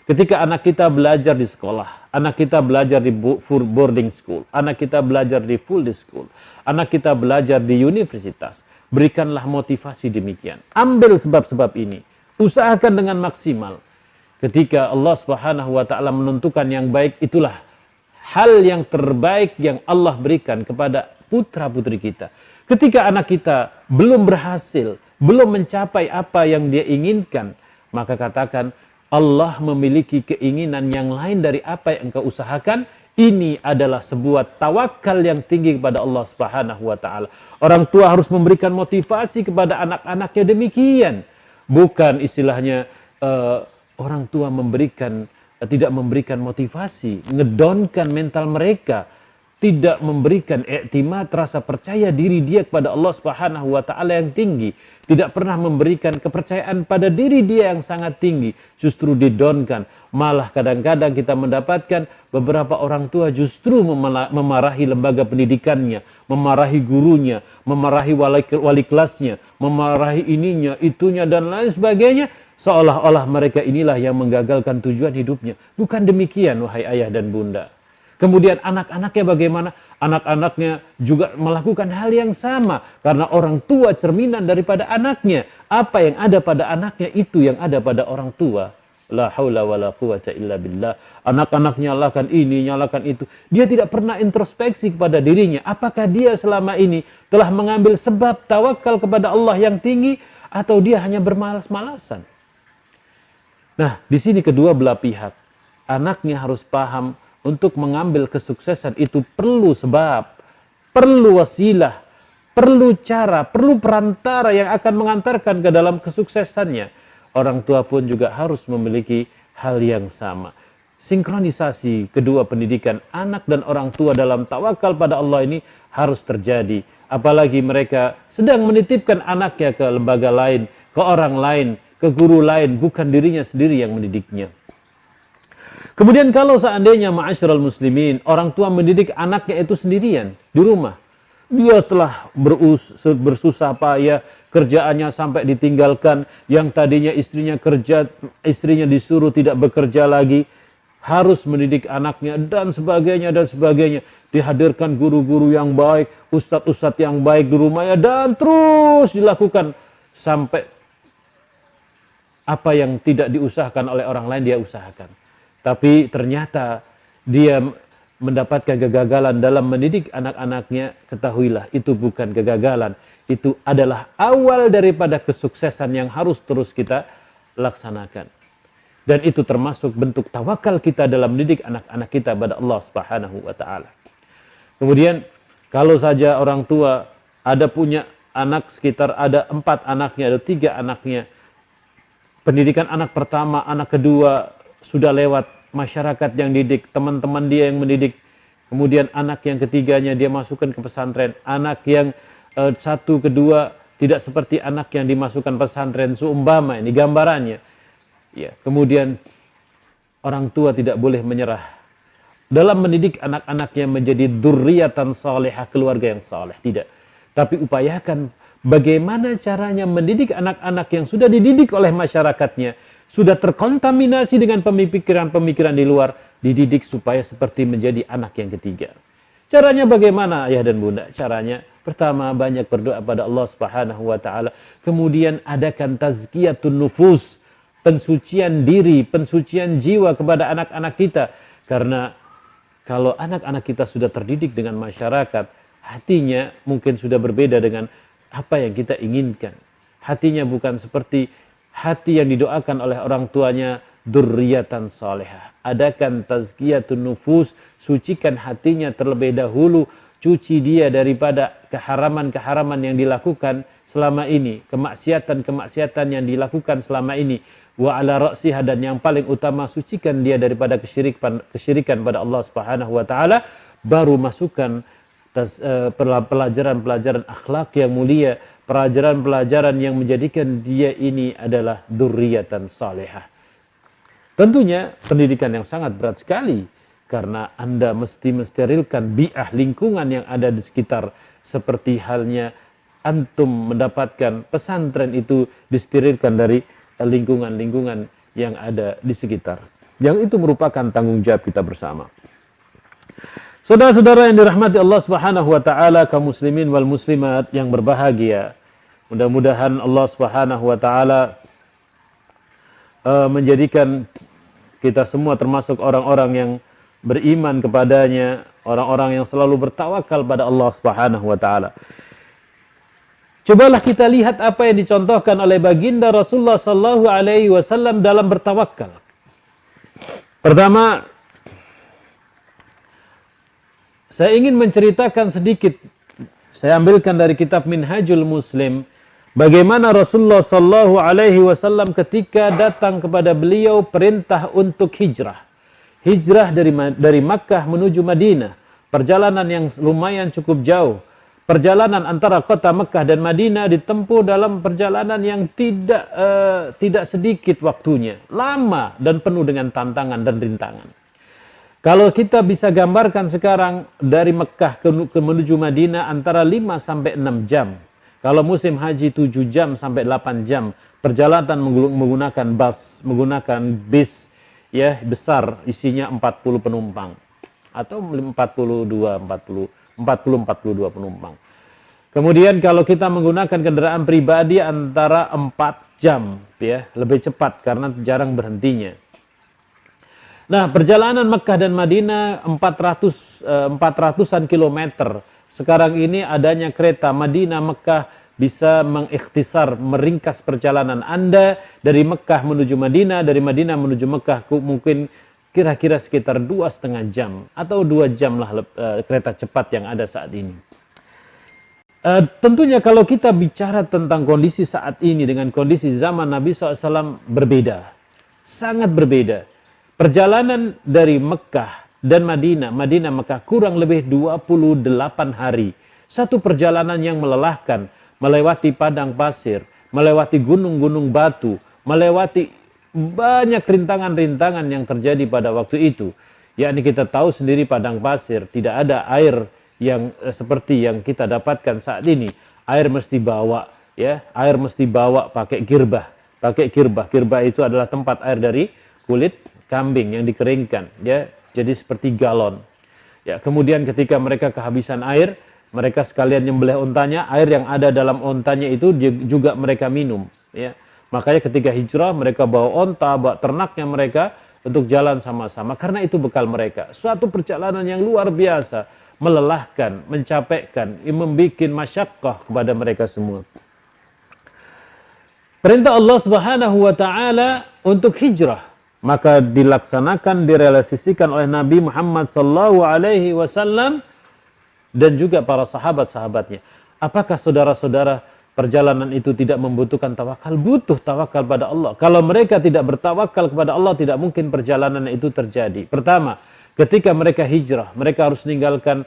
Ketika anak kita belajar di sekolah, anak kita belajar di boarding school, anak kita belajar di full day school, anak kita belajar di universitas, berikanlah motivasi demikian. Ambil sebab-sebab ini, usahakan dengan maksimal. Ketika Allah Subhanahu wa taala menentukan yang baik, itulah hal yang terbaik yang Allah berikan kepada putra-putri kita. Ketika anak kita belum berhasil, belum mencapai apa yang dia inginkan, maka katakan, Allah memiliki keinginan yang lain dari apa yang engkau usahakan. Ini adalah sebuah tawakal yang tinggi kepada Allah Subhanahu wa taala. Orang tua harus memberikan motivasi kepada anak-anaknya demikian. Bukan istilahnya orang tua tidak memberikan motivasi, ngedonkan mental mereka, tidak memberikan iktimad, rasa percaya diri dia kepada Allah Subhanahu wa taala yang tinggi, tidak pernah memberikan kepercayaan pada diri dia yang sangat tinggi, justru didonkan. Malah kadang-kadang kita mendapatkan beberapa orang tua justru memarahi lembaga pendidikannya, memarahi gurunya, memarahi wali kelasnya, memarahi ininya, itunya dan lain sebagainya, seolah-olah mereka inilah yang menggagalkan tujuan hidupnya. Bukan demikian, wahai ayah dan bunda. Kemudian anak-anaknya bagaimana? Anak-anaknya juga melakukan hal yang sama. Karena orang tua cerminan daripada anaknya. Apa yang ada pada anaknya, itu yang ada pada orang tua. La haula wa la quwata illa billah. Anak-anak nyalakan ini, nyalakan itu. Dia tidak pernah introspeksi kepada dirinya. Apakah dia selama ini telah mengambil sebab tawakal kepada Allah yang tinggi, atau dia hanya bermalas-malasan? Nah, di sini kedua belah pihak. Anaknya harus paham, untuk mengambil kesuksesan itu perlu sebab, perlu wasilah, perlu cara, perlu perantara yang akan mengantarkan ke dalam kesuksesannya. Orang tua pun juga harus memiliki hal yang sama. Sinkronisasi kedua pendidikan anak dan orang tua dalam tawakal pada Allah ini harus terjadi. Apalagi mereka sedang menitipkan anaknya ke lembaga lain, ke orang lain, ke guru lain, bukan dirinya sendiri yang mendidiknya. Kemudian kalau seandainya ma'asyiral muslimin, orang tua mendidik anaknya itu sendirian di rumah. Dia telah bersusah payah, kerjaannya sampai ditinggalkan, yang tadinya istrinya kerja, istrinya disuruh tidak bekerja lagi, harus mendidik anaknya dan sebagainya dan sebagainya. Dihadirkan guru-guru yang baik, ustadz-ustadz yang baik di rumahnya, dan terus dilakukan sampai apa yang tidak diusahakan oleh orang lain dia usahakan. Tapi ternyata dia mendapatkan kegagalan dalam mendidik anak-anaknya. Ketahuilah, itu bukan kegagalan. Itu adalah awal daripada kesuksesan yang harus terus kita laksanakan. Dan itu termasuk bentuk tawakal kita dalam mendidik anak-anak kita pada Allah Subhanahu wa taala. Kemudian kalau saja orang tua ada punya anak, sekitar ada 4 anaknya, ada 3 anaknya. Pendidikan anak pertama, anak kedua sudah lewat, masyarakat yang didik, teman-teman dia yang mendidik. Kemudian anak yang ketiganya dia masukkan ke pesantren. Anak yang satu, kedua tidak seperti anak yang dimasukkan pesantren. Seumpama ini gambarannya. Ya, kemudian orang tua tidak boleh menyerah dalam mendidik anak-anaknya menjadi dzurriyyatan salihah, keluarga yang saleh. Tidak. Tapi upayakan bagaimana caranya mendidik anak-anak yang sudah dididik oleh masyarakatnya, sudah terkontaminasi dengan pemikiran-pemikiran di luar, dididik supaya seperti menjadi anak yang ketiga. Caranya bagaimana ayah dan bunda? Caranya pertama banyak berdoa pada Allah Subhanahu wa taala. Kemudian adakan tazkiyatun nufus, pensucian diri, pensucian jiwa kepada anak-anak kita. Karena kalau anak-anak kita sudah terdidik dengan masyarakat, hatinya mungkin sudah berbeda dengan apa yang kita inginkan. Hatinya bukan seperti hati yang didoakan oleh orang tuanya, dzurriyyatan salihah. Adakan tazkiyatun nufus, sucikan hatinya terlebih dahulu, cuci dia daripada keharaman-keharaman yang dilakukan selama ini, kemaksiatan-kemaksiatan yang dilakukan selama ini. Wa ala ra'siha, dan yang paling utama sucikan dia daripada kesyirikan pada Allah Subhanahu wa taala, baru masukkan pelajaran-pelajaran akhlak yang mulia, pelajaran-pelajaran yang menjadikan dia ini adalah dzurriyyatan salihah. Tentunya pendidikan yang sangat berat sekali, karena Anda mesti mensterilkan bi'ah lingkungan yang ada di sekitar, seperti halnya antum mendapatkan pesantren itu disterilkan dari lingkungan-lingkungan yang ada di sekitar. Yang itu merupakan tanggung jawab kita bersama. Saudara-saudara yang dirahmati Allah Subhanahu wa taala, kaum muslimin wal muslimat yang berbahagia. Mudah-mudahan Allah Subhanahu wa taala menjadikan kita semua termasuk orang-orang yang beriman kepadanya, orang-orang yang selalu bertawakal pada Allah Subhanahu wa taala. Cobalah kita lihat apa yang dicontohkan oleh baginda Rasulullah sallallahu alaihi wasallam dalam bertawakal. Pertama, saya ingin menceritakan sedikit, saya ambilkan dari kitab Minhajul Muslim, bagaimana Rasulullah sallallahu alaihi wasallam ketika datang kepada beliau perintah untuk hijrah. Hijrah dari Makkah menuju Madinah. Perjalanan yang lumayan cukup jauh. Perjalanan antara kota Makkah dan Madinah ditempuh dalam perjalanan yang tidak sedikit waktunya. Lama dan penuh dengan tantangan dan rintangan. Kalau kita bisa gambarkan sekarang dari Makkah menuju Madinah antara 5 sampai 6 jam. Kalau musim haji 7 jam sampai 8 jam. Perjalanan menggunakan bis ya besar, isinya 40 penumpang atau 42 penumpang. Kemudian kalau kita menggunakan kendaraan pribadi antara 4 jam ya, lebih cepat karena jarang berhentinya. Nah, perjalanan Mekah dan Madinah 400-an kilometer. Sekarang ini adanya kereta Madinah Mekah bisa mengikhtisar, meringkas perjalanan Anda dari Mekah menuju Madinah, dari Madinah menuju Mekah mungkin kira-kira sekitar 2,5 jam atau 2 jam lah kereta cepat yang ada saat ini. Tentunya kalau kita bicara tentang kondisi saat ini dengan kondisi zaman Nabi SAW berbeda, sangat berbeda. Perjalanan dari Mekah dan Madinah Mekah kurang lebih 28 hari. Satu perjalanan yang melelahkan, melewati padang pasir, melewati gunung-gunung batu, melewati banyak rintangan-rintangan yang terjadi pada waktu itu. Yakni kita tahu sendiri padang pasir, tidak ada air yang seperti yang kita dapatkan saat ini. Air mesti bawa, ya, air mesti bawa pakai girbah. Girbah itu adalah tempat air dari kulit kambing yang dikeringkan, ya, jadi seperti galon. Ya, kemudian ketika mereka kehabisan air, mereka sekalian nyembelih ontanya, air yang ada dalam ontanya itu juga mereka minum, ya. Makanya ketika hijrah mereka bawa onta, bawa ternaknya mereka untuk jalan sama-sama karena itu bekal mereka. Suatu perjalanan yang luar biasa, melelahkan, mencapekkan, membuat masyaqqah kepada mereka semua. Perintah Allah Subhanahu wa taala untuk hijrah, maka dilaksanakan, direalisasikan oleh Nabi Muhammad sallallahu alaihi wasallam dan juga para sahabat-sahabatnya. Apakah saudara-saudara perjalanan itu tidak membutuhkan tawakal? Butuh tawakal pada Allah. Kalau mereka tidak bertawakal kepada Allah, tidak mungkin perjalanan itu terjadi. Pertama, ketika mereka hijrah, mereka harus meninggalkan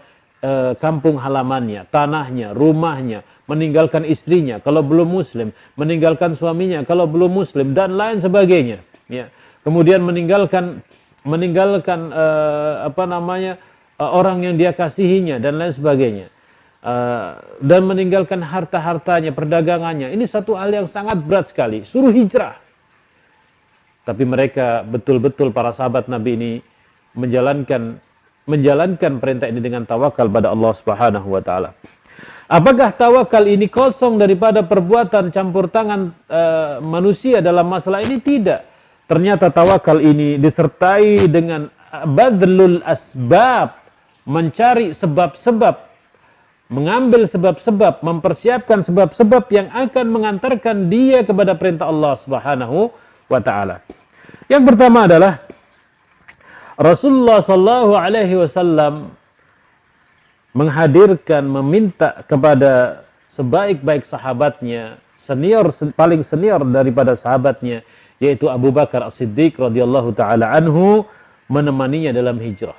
kampung halamannya, tanahnya, rumahnya, meninggalkan istrinya kalau belum muslim, meninggalkan suaminya kalau belum muslim, dan lain sebagainya. Ya. Kemudian meninggalkan orang yang dia kasihinya dan lain sebagainya. Dan meninggalkan harta-hartanya, perdagangannya. Ini satu hal yang sangat berat sekali. Suruh hijrah. Tapi mereka betul-betul para sahabat Nabi ini menjalankan perintah ini dengan tawakal pada Allah Subhanahu wa taala. Apakah tawakal ini kosong daripada perbuatan campur tangan manusia dalam masalah ini? Tidak. Ternyata tawakal ini disertai dengan badlul asbab, mencari sebab-sebab, mengambil sebab-sebab, mempersiapkan sebab-sebab yang akan mengantarkan dia kepada perintah Allah Subhanahu wa taala. Yang pertama adalah Rasulullah sallallahu alaihi wasallam menghadirkan, meminta kepada sebaik-baik sahabatnya, paling senior daripada sahabatnya, yaitu Abu Bakar As-Siddiq radhiyallahu taala anhu, menemaninya dalam hijrah.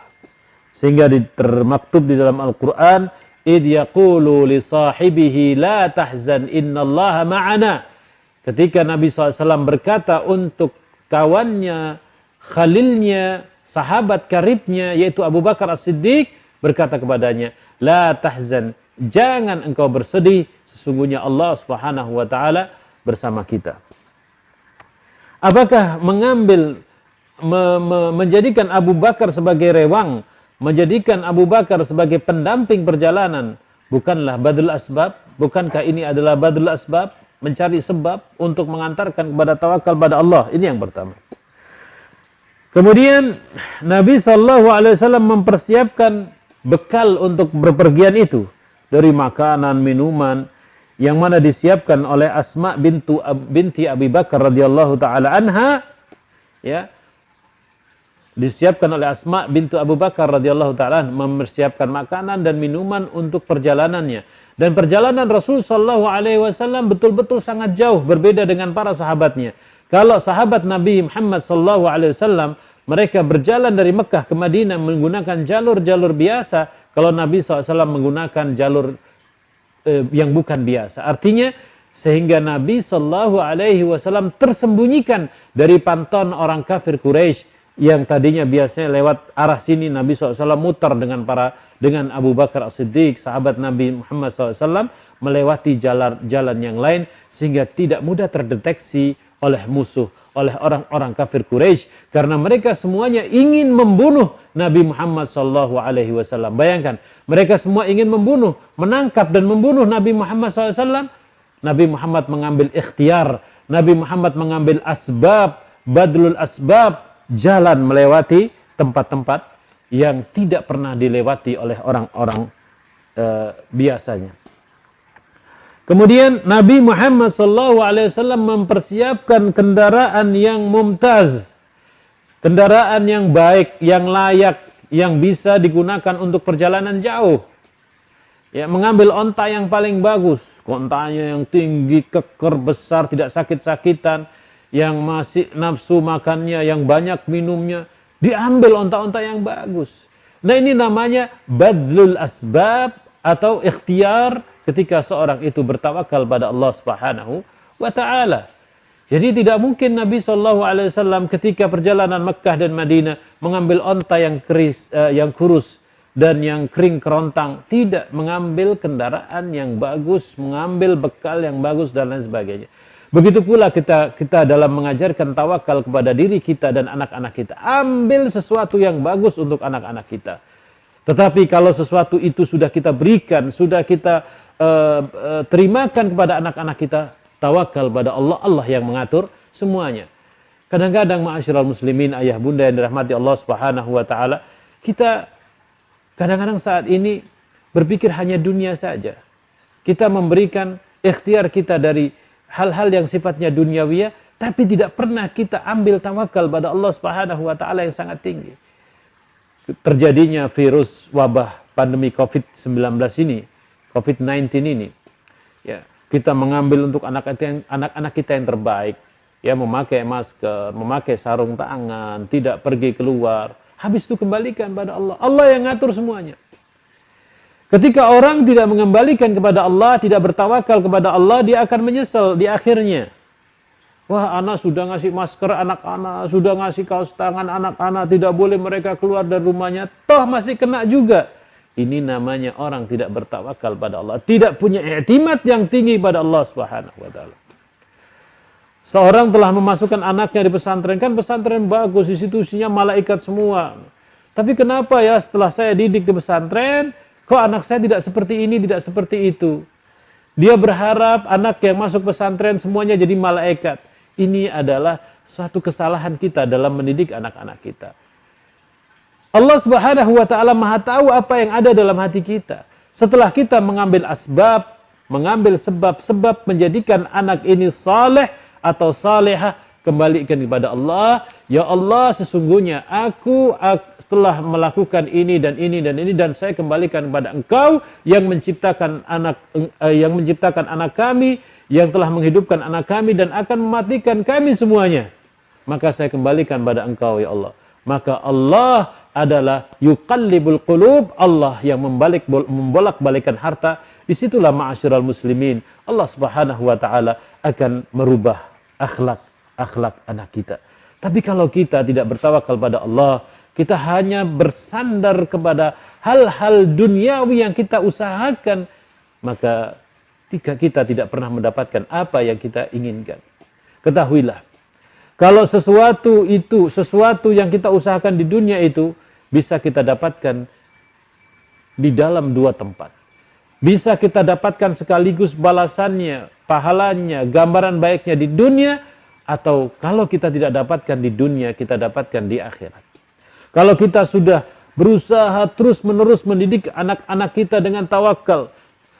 Sehingga termaktub di dalam Al-Qur'an, "Idh yaqulu li sahibihi la tahzan innallaha ma'ana." Ketika Nabi SAW berkata untuk kawannya, khalilnya, sahabat karibnya, yaitu Abu Bakar As-Siddiq, berkata kepadanya, "La tahzan, jangan engkau bersedih, sesungguhnya Allah Subhanahu wa taala bersama kita." Apakah menjadikan Abu Bakar sebagai rewang, menjadikan Abu Bakar sebagai pendamping perjalanan bukanlah badul asbab? Bukankah ini adalah badul asbab, mencari sebab untuk mengantarkan kepada tawakal pada Allah? Ini yang pertama. Kemudian Nabi SAW mempersiapkan bekal untuk berpergian itu, dari makanan, minuman, yang mana disiapkan oleh Asma binti Abi Bakar radhiyallahu taala anha, ya. Disiapkan oleh Asma bintu Abu Bakar radhiyallahu taala mempersiapkan makanan dan minuman untuk perjalanannya. Dan perjalanan Rasul sallallahu alaihi wasallam betul-betul sangat jauh, berbeda dengan para sahabatnya. Kalau sahabat Nabi Muhammad sallallahu alaihi wasallam mereka berjalan dari Mekah ke Madinah menggunakan jalur-jalur biasa, kalau Nabi SAW menggunakan jalur yang bukan biasa. Artinya, sehingga Nabi SAW tersembunyikan dari pantauan orang kafir Quraisy yang tadinya biasanya lewat arah sini. Nabi SAW mutar dengan Abu Bakar As-Siddiq, sahabat Nabi Muhammad SAW, melewati jalan yang lain, sehingga tidak mudah terdeteksi oleh musuh, oleh orang-orang kafir Quraisy, karena mereka semuanya ingin membunuh Nabi Muhammad SAW. Bayangkan, mereka semua ingin membunuh, menangkap dan membunuh Nabi Muhammad SAW. Nabi Muhammad mengambil ikhtiar, Nabi Muhammad mengambil asbab, badlul asbab, jalan melewati tempat-tempat yang tidak pernah dilewati oleh orang-orang biasanya. Kemudian Nabi Muhammad SAW mempersiapkan kendaraan yang mumtaz, kendaraan yang baik, yang layak, yang bisa digunakan untuk perjalanan jauh. Ya, mengambil onta yang paling bagus, ontanya yang tinggi, keker, besar, tidak sakit-sakitan, yang masih nafsu makannya, yang banyak minumnya, diambil onta-onta yang bagus. Nah, ini namanya badlul asbab atau ikhtiar, ketika seorang itu bertawakal pada Allah Subhanahu wa taala. Jadi tidak mungkin Nabi SAW ketika perjalanan Mekah dan Madinah mengambil onta yang kurus dan yang kering kerontang, tidak mengambil kendaraan yang bagus, mengambil bekal yang bagus dan lain sebagainya. Begitu pula kita dalam mengajarkan tawakal kepada diri kita dan anak-anak kita. Ambil sesuatu yang bagus untuk anak-anak kita. Tetapi kalau sesuatu itu sudah kita berikan, sudah kita terimakan kepada anak-anak kita, tawakal pada Allah, Allah yang mengatur semuanya. Kadang-kadang ma'asyiral muslimin, ayah bunda yang dirahmati Allah Subhanahu wa taala, kita kadang-kadang saat ini berpikir hanya dunia saja. Kita memberikan ikhtiar kita dari hal-hal yang sifatnya duniawiyah, tapi tidak pernah kita ambil tawakal pada Allah Subhanahu wa taala yang sangat tinggi. Terjadinya virus wabah pandemi COVID-19 ini, COVID-19 ini, ya, kita mengambil untuk anak-anak kita yang terbaik, ya, memakai masker, memakai sarung tangan, tidak pergi keluar, habis itu kembalikan pada Allah. Allah yang ngatur semuanya. Ketika orang tidak mengembalikan kepada Allah, tidak bertawakal kepada Allah, dia akan menyesal di akhirnya. Wah, anak sudah ngasih masker anak-anak, sudah ngasih kaos tangan anak-anak, tidak boleh mereka keluar dari rumahnya, toh masih kena juga. Ini namanya orang tidak bertawakal pada Allah, tidak punya i'timad yang tinggi pada Allah Subhanahu wa taala. Seorang telah memasukkan anaknya di pesantren, kan pesantren bagus, institusinya malaikat semua. Tapi kenapa ya setelah saya didik di pesantren, kok anak saya tidak seperti ini, tidak seperti itu. Dia berharap anak yang masuk pesantren semuanya jadi malaikat. Ini adalah suatu kesalahan kita dalam mendidik anak-anak kita. Allah Subhanahu wa taala Maha tahu apa yang ada dalam hati kita. Setelah kita mengambil asbab, mengambil sebab-sebab menjadikan anak ini saleh atau salehah, kembalikan kepada Allah. Ya Allah, sesungguhnya aku telah melakukan ini dan ini dan ini, dan saya kembalikan kepada Engkau yang menciptakan anak kami, yang telah menghidupkan anak kami dan akan mematikan kami semuanya. Maka saya kembalikan pada Engkau ya Allah. Maka Allah adalah yuqallibul qulub, Allah yang membolak-balikan harta. Disitulah ma'asyiral muslimin, Allah Subhanahu wa taala akan merubah akhlak anak kita. Tapi kalau kita tidak bertawakal pada Allah, kita hanya bersandar kepada hal-hal duniawi yang kita usahakan, maka kita tidak pernah mendapatkan apa yang kita inginkan. Ketahuilah, kalau sesuatu yang kita usahakan di dunia itu bisa kita dapatkan di dalam dua tempat. Bisa kita dapatkan sekaligus balasannya, pahalanya, gambaran baiknya di dunia, atau kalau kita tidak dapatkan di dunia, kita dapatkan di akhirat. Kalau kita sudah berusaha terus-menerus mendidik anak-anak kita dengan tawakal,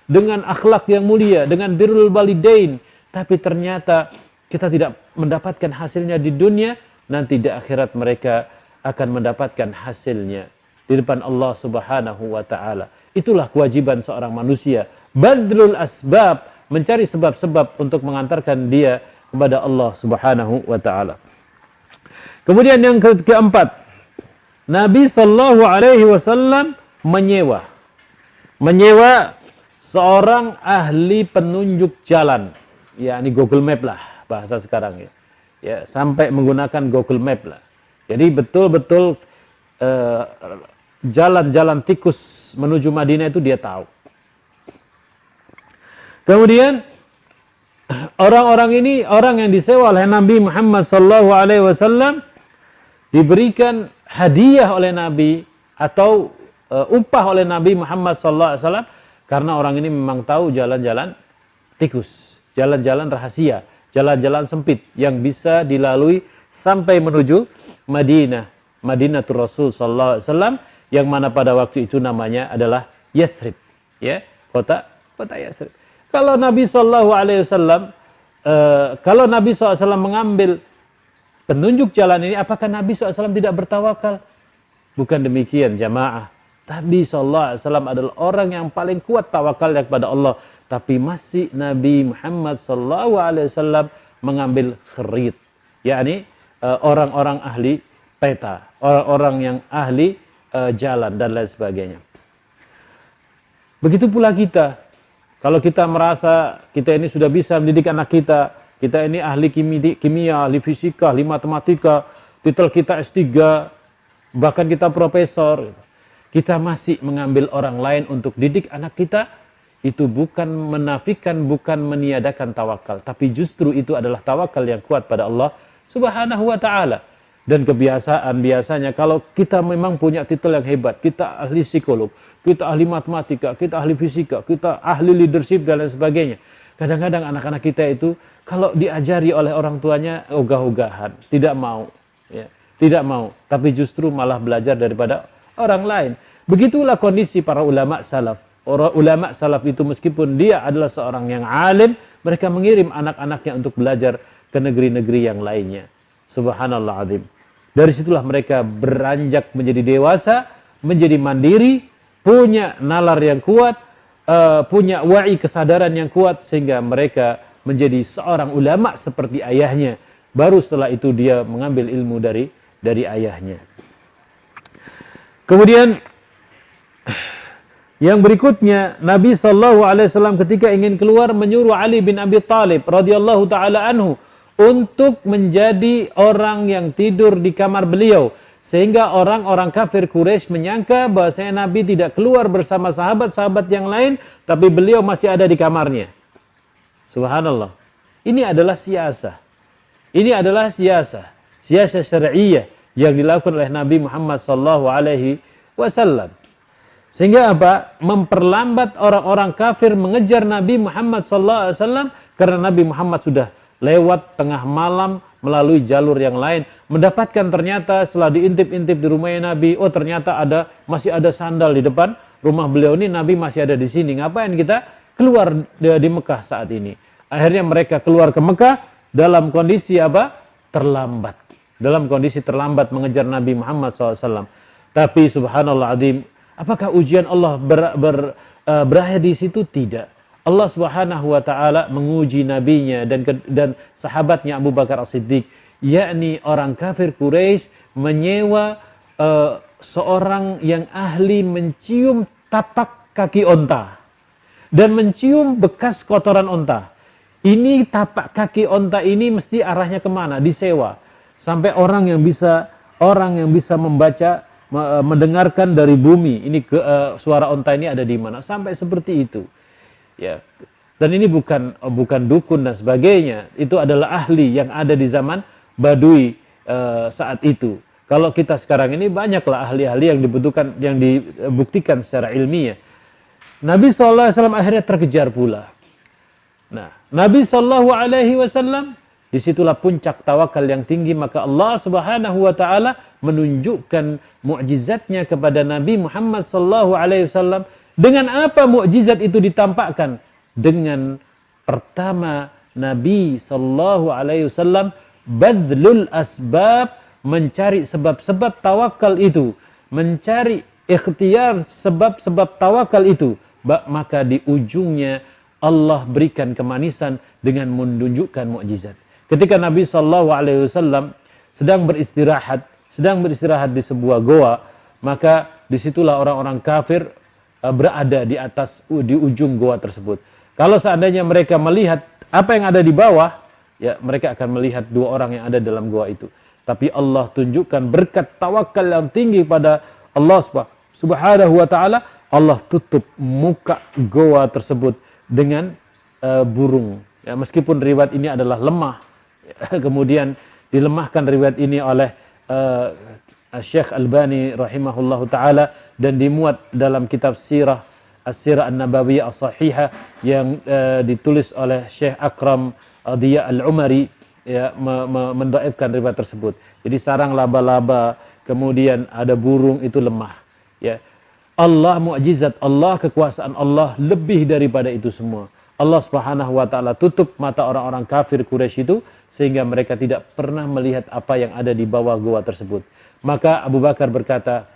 dengan akhlak yang mulia, dengan birrul walidain, tapi ternyata kita tidak mendapatkan hasilnya di dunia, nanti di akhirat mereka akan mendapatkan hasilnya di depan Allah Subhanahu wa taala. Itulah kewajiban seorang manusia, badlul asbab, mencari sebab-sebab untuk mengantarkan dia kepada Allah Subhanahu wa taala. Kemudian yang keempat, Nabi sallallahu alaihi wasallam menyewa seorang ahli penunjuk jalan, yakni Google Map lah bahasa sekarang ya. Ya, sampai menggunakan Google Map lah. Jadi betul-betul jalan-jalan tikus menuju Madinah itu dia tahu. Kemudian orang-orang ini, orang yang disewa oleh Nabi Muhammad sallallahu alaihi wasallam, diberikan hadiah oleh Nabi atau upah oleh Nabi Muhammad sallallahu alaihi wasallam karena orang ini memang tahu jalan-jalan tikus, jalan-jalan rahasia, jalan-jalan sempit yang bisa dilalui sampai menuju Madinah, Madinatul Rasul sallallahu alaihi wasallam, yang mana pada waktu itu namanya adalah Yathrib, ya, kota Yathrib. Kalau Nabi sallallahu alaihi wasallam mengambil penunjuk jalan ini, apakah Nabi SAW tidak bertawakal? Bukan demikian jamaah. Nabi SAW adalah orang yang paling kuat tawakalnya kepada Allah. Tapi masih Nabi Muhammad SAW mengambil kharit, yakni orang-orang ahli peta, orang-orang yang ahli jalan dan lain sebagainya. Begitu pula kita. Kalau kita merasa kita ini sudah bisa mendidik anak kita, kita ini ahli kimia, ahli fisika, ahli matematika, titel kita S3, bahkan kita profesor, kita masih mengambil orang lain untuk didik anak kita, itu bukan menafikan, bukan meniadakan tawakal, tapi justru itu adalah tawakal yang kuat pada Allah Subhanahu wa taala. Dan kebiasaan biasanya kalau kita memang punya titel yang hebat, kita ahli psikolog, kita ahli matematika, kita ahli fisika, kita ahli leadership dan lain sebagainya. Kadang-kadang anak-anak kita itu kalau diajari oleh orang tuanya ogah-ogahan, tidak mau, ya, tidak mau, tapi justru malah belajar daripada orang lain. Begitulah kondisi para ulama salaf. Orang ulama salaf itu meskipun dia adalah seorang yang alim, mereka mengirim anak-anaknya untuk belajar ke negeri-negeri yang lainnya. Subhanallah azim. Dari situlah mereka beranjak menjadi dewasa, menjadi mandiri, punya nalar yang kuat, punya wa'i kesadaran yang kuat, sehingga mereka menjadi seorang ulama seperti ayahnya. Baru setelah itu dia mengambil ilmu dari ayahnya. Kemudian yang berikutnya, Nabi SAW ketika ingin keluar menyuruh Ali bin Abi Thalib radhiyallahu taala anhu untuk menjadi orang yang tidur di kamar beliau, sehingga orang-orang kafir Quraisy menyangka bahwasanya Nabi tidak keluar bersama sahabat-sahabat yang lain, tapi beliau masih ada di kamarnya. Subhanallah. Ini adalah siasah. Ini adalah siasah syar'iyyah yang dilakukan oleh Nabi Muhammad SAW. Sehingga apa? Memperlambat orang-orang kafir mengejar Nabi Muhammad SAW karena Nabi Muhammad sudah lewat tengah malam melalui jalur yang lain, mendapatkan ternyata setelah diintip-intip di rumahnya Nabi, oh ternyata masih ada sandal di depan rumah beliau ini, Nabi masih ada di sini. Ngapain kita keluar di Mekah saat ini? Akhirnya mereka keluar ke Mekah dalam kondisi apa? Terlambat. Dalam kondisi terlambat mengejar Nabi Muhammad SAW. Tapi subhanallah azim, apakah ujian Allah berakhir di situ? Tidak. Allah Subhanahu wa taala menguji nabinya dan sahabatnya Abu Bakar As-Siddiq, yakni orang kafir Quraisy menyewa seorang yang ahli mencium tapak kaki onta dan mencium bekas kotoran onta. Ini tapak kaki onta ini mesti arahnya kemana? Disewa. Sampai orang yang bisa membaca, mendengarkan dari bumi, ini suara onta ini ada di mana, sampai seperti itu. Ya. Dan ini bukan dukun dan sebagainya, itu adalah ahli yang ada di zaman Badui saat itu. Kalau kita sekarang ini banyaklah ahli-ahli yang dibutuhkan, yang dibuktikan secara ilmiah. Nabi SAW akhirnya terkejar pula. Nah, Nabi SAW disitulah puncak tawakal yang tinggi, maka Allah Subhanahu wa taala menunjukkan mukjizatnya kepada Nabi Muhammad SAW. Dengan apa mukjizat itu ditampakkan? Dengan pertama Nabi SAW badlul asbab, mencari sebab-sebab tawakal itu, mencari ikhtiar sebab-sebab tawakal itu, maka di ujungnya Allah berikan kemanisan dengan menunjukkan mukjizat. Ketika Nabi SAW sedang beristirahat di sebuah goa, maka disitulah orang-orang kafir berada di ujung goa tersebut. Kalau seandainya mereka melihat apa yang ada di bawah, ya mereka akan melihat dua orang yang ada dalam goa itu. Tapi Allah tunjukkan berkat tawakal yang tinggi pada Allah Subhanahu wa taala, Allah tutup muka goa tersebut dengan burung. Ya, meskipun riwayat ini adalah lemah, kemudian dilemahkan riwayat ini oleh Syekh Albani rahimahullahu taala dan dimuat dalam kitab Sirah As-Sirah An-Nabawiyah As-Sahihah yang ditulis oleh Syekh Akram Diya Al-Umari, ya, mendhaifkan riwayat tersebut. Jadi sarang laba-laba, kemudian ada burung, itu lemah, ya. Allah, mukjizat Allah, kekuasaan Allah lebih daripada itu semua. Allah Subhanahu wa taala tutup mata orang-orang kafir Quraisy itu sehingga mereka tidak pernah melihat apa yang ada di bawah goa tersebut. Maka Abu Bakar berkata,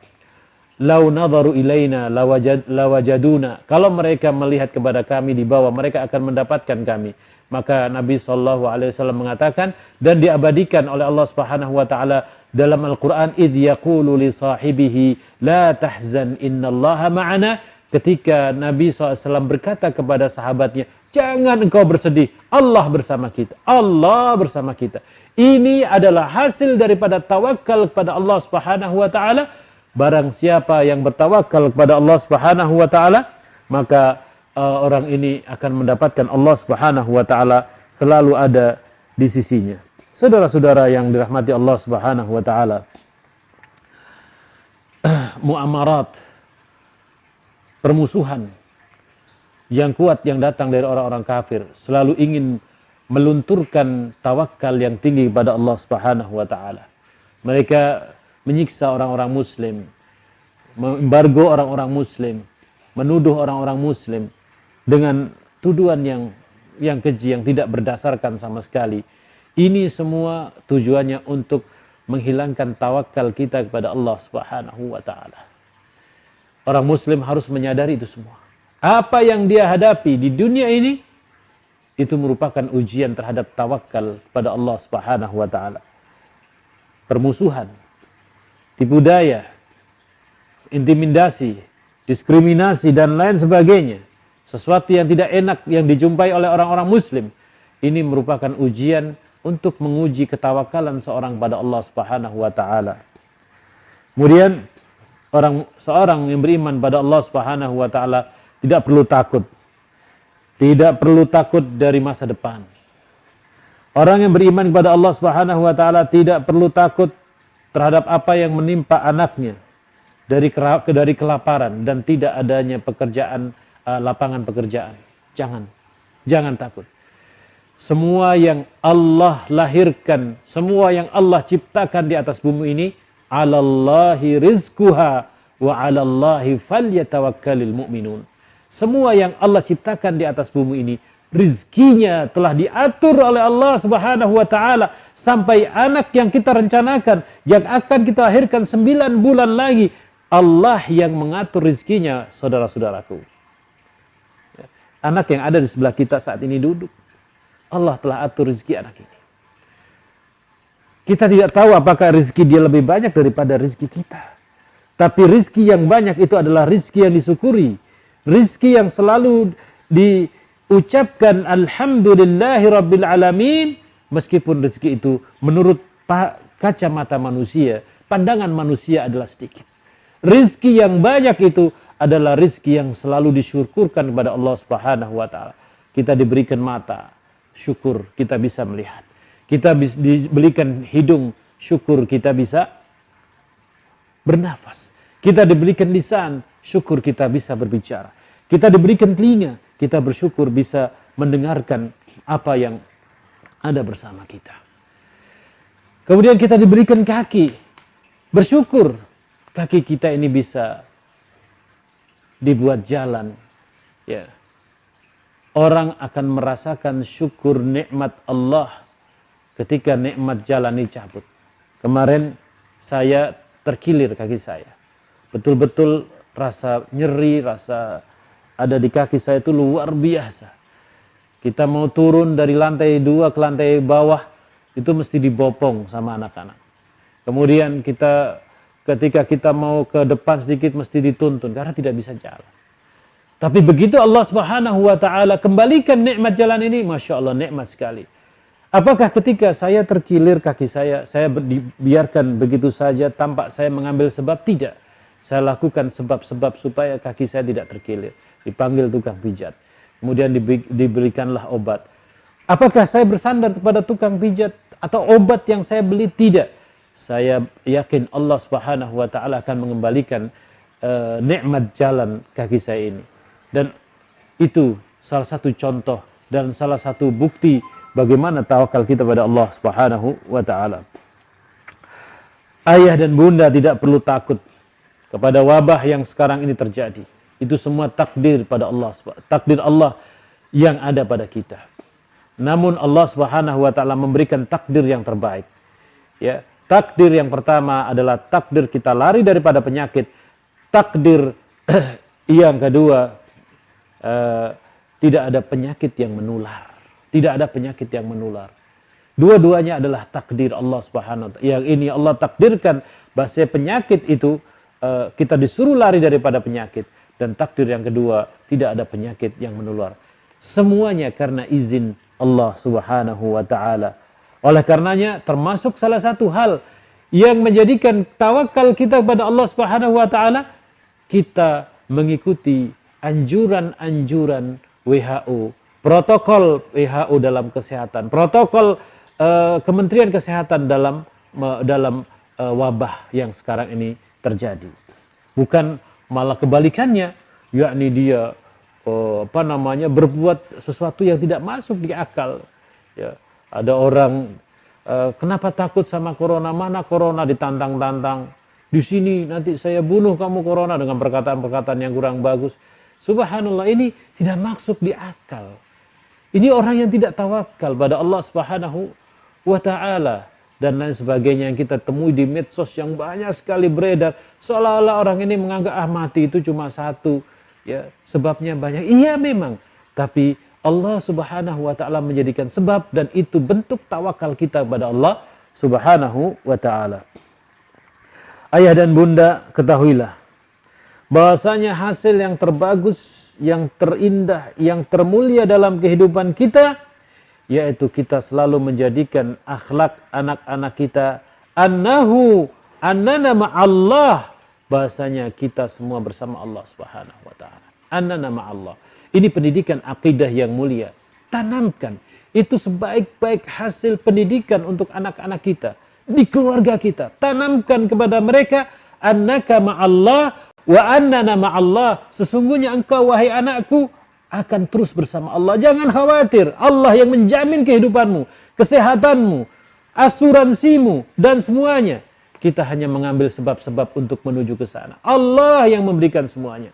"Lau nadharu ilaina lawajaduna." Kalau mereka melihat kepada kami di bawah, mereka akan mendapatkan kami. Maka Nabi SAW mengatakan, dan diabadikan oleh Allah Subhanahu wa taala dalam Al-Qur'an, "Idz yaqulu li sahibihi la tahzan innallaha ma'ana." Ketika Nabi SAW berkata kepada sahabatnya, "Jangan engkau bersedih, Allah bersama kita." Allah bersama kita. Ini adalah hasil daripada tawakal kepada Allah Subhanahu wa taala. Barang siapa yang bertawakal kepada Allah Subhanahu wa taala, maka orang ini akan mendapatkan Allah Subhanahu wa taala selalu ada di sisinya. Saudara-saudara yang dirahmati Allah Subhanahu wa taala, muamarat, permusuhan yang kuat yang datang dari orang-orang kafir selalu ingin melunturkan tawakal yang tinggi kepada Allah Subhanahu wa taala. Mereka menyiksa orang-orang muslim, membargo orang-orang muslim, menuduh orang-orang muslim dengan tuduhan yang keji, yang tidak berdasarkan sama sekali. Ini semua tujuannya untuk menghilangkan tawakal kita kepada Allah Subhanahu wa taala. Orang muslim harus menyadari itu semua. Apa yang dia hadapi di dunia ini itu merupakan ujian terhadap tawakal pada Allah Subhanahu wa taala. Permusuhan, tipu daya, intimidasi, diskriminasi dan lain sebagainya. Sesuatu yang tidak enak yang dijumpai oleh orang-orang muslim. Ini merupakan ujian untuk menguji ketawakalan seorang pada Allah Subhanahu wa taala. Kemudian seorang yang beriman pada Allah Subhanahu wa taala tidak perlu takut. Tidak perlu takut dari masa depan. Orang yang beriman kepada Allah Subhanahu wa taala tidak perlu takut terhadap apa yang menimpa anaknya dari kelaparan dan tidak adanya pekerjaan, lapangan pekerjaan. Jangan takut. Semua yang Allah lahirkan, semua yang Allah ciptakan di atas bumi ini, 'alallahi rizquha wa 'alallahi falyatawakkalul mu'minun. Semua yang Allah ciptakan di atas bumi ini, rizkinya telah diatur oleh Allah Subhanahu wa taala sampai anak yang kita rencanakan yang akan kita lahirkan 9 bulan lagi, Allah yang mengatur rizkinya, saudara-saudaraku. Anak yang ada di sebelah kita saat ini duduk, Allah telah atur rezeki anak ini. Kita tidak tahu apakah rezeki dia lebih banyak daripada rezeki kita. Tapi rezeki yang banyak itu adalah rezeki yang disyukuri. Rezeki yang selalu diucapkan alhamdulillahi rabbil alamin. Meskipun rezeki itu menurut kacamata manusia, pandangan manusia adalah sedikit. Rezeki yang banyak itu adalah rezeki yang selalu disyukurkan kepada Allah Subhanahu wa taala. Kita diberikan mata, syukur kita bisa melihat. Kita diberikan hidung, syukur kita bisa bernafas. Kita diberikan lisan, syukur kita bisa berbicara. Kita diberikan telinga, kita bersyukur bisa mendengarkan apa yang ada bersama kita. Kemudian kita diberikan kaki, bersyukur kaki kita ini bisa dibuat jalan, ya. Orang akan merasakan syukur nikmat Allah ketika nikmat jalan dicabut. Kemarin saya terkilir kaki saya. Betul-betul rasa nyeri, rasa ada di kaki saya itu luar biasa. Kita mau turun dari lantai 2 ke lantai bawah, itu mesti dibopong sama anak-anak. Kemudian ketika kita mau ke depan sedikit mesti dituntun karena tidak bisa jalan. Tapi begitu Allah Subhanahu wa taala kembalikan nikmat jalan ini, Masya Allah, nikmat sekali. Apakah ketika saya terkilir kaki saya dibiarkan begitu saja tanpa saya mengambil sebab? Tidak. Saya lakukan sebab-sebab supaya kaki saya tidak terkilir. Dipanggil tukang pijat. Kemudian diberikanlah obat. Apakah saya bersandar kepada tukang pijat atau obat yang saya beli? Tidak. Saya yakin Allah Subhanahu wa taala akan mengembalikan nikmat jalan kaki saya ini. Dan itu salah satu contoh dan salah satu bukti bagaimana tawakal kita pada Allah Subhanahu wa taala. Ayah dan bunda tidak perlu takut kepada wabah yang sekarang ini terjadi. Itu semua takdir pada Allah, takdir Allah yang ada pada kita. Namun Allah Subhanahu wa taala memberikan takdir yang terbaik. Ya, takdir yang pertama adalah takdir kita lari daripada penyakit. Takdir yang kedua, tidak ada penyakit yang menular. Tidak ada penyakit yang menular. Dua-duanya adalah takdir Allah Subhanahu wa taala. Yang ini Allah takdirkan bahwa penyakit itu kita disuruh lari daripada penyakit, dan takdir yang kedua tidak ada penyakit yang menular. Semuanya karena izin Allah Subhanahu wa taala. Oleh karenanya termasuk salah satu hal yang menjadikan tawakal kita kepada Allah Subhanahu wa taala, kita mengikuti anjuran-anjuran WHO, protokol WHO dalam kesehatan, protokol Kementerian Kesehatan dalam wabah yang sekarang ini terjadi. Bukan malah kebalikannya, yakni dia berbuat sesuatu yang tidak masuk di akal. Ya, ada orang kenapa takut sama corona? Mana corona, ditantang-tantang. Di sini nanti saya bunuh kamu corona, dengan perkataan-perkataan yang kurang bagus. Subhanallah, ini tidak masuk di akal. Ini orang yang tidak tawakal pada Allah Subhanahu wa taala dan lain sebagainya yang kita temui di medsos yang banyak sekali beredar, seolah-olah orang ini menganggap mati itu cuma satu, ya, sebabnya banyak. Iya memang, tapi Allah Subhanahu wa taala menjadikan sebab, dan itu bentuk tawakal kita kepada Allah Subhanahu wa taala. Ayah dan bunda, ketahuilah bahwasanya hasil yang terbagus, yang terindah, yang termulia dalam kehidupan kita, yaitu kita selalu menjadikan akhlak anak-anak kita annana ma'allah, bahasanya kita semua bersama Allah Subhanahu wa taala. Annana ma'allah. Ini pendidikan akidah yang mulia. Tanamkan itu sebaik-baik hasil pendidikan untuk anak-anak kita. di keluarga kita. Tanamkan kepada mereka annaka ma'allah wa annana ma'allah. Sesungguhnya engkau wahai anakku akan terus bersama Allah. Jangan khawatir. Allah yang menjamin kehidupanmu, kesehatanmu, asuransimu dan semuanya. Kita hanya mengambil sebab-sebab untuk menuju ke sana. Allah yang memberikan semuanya.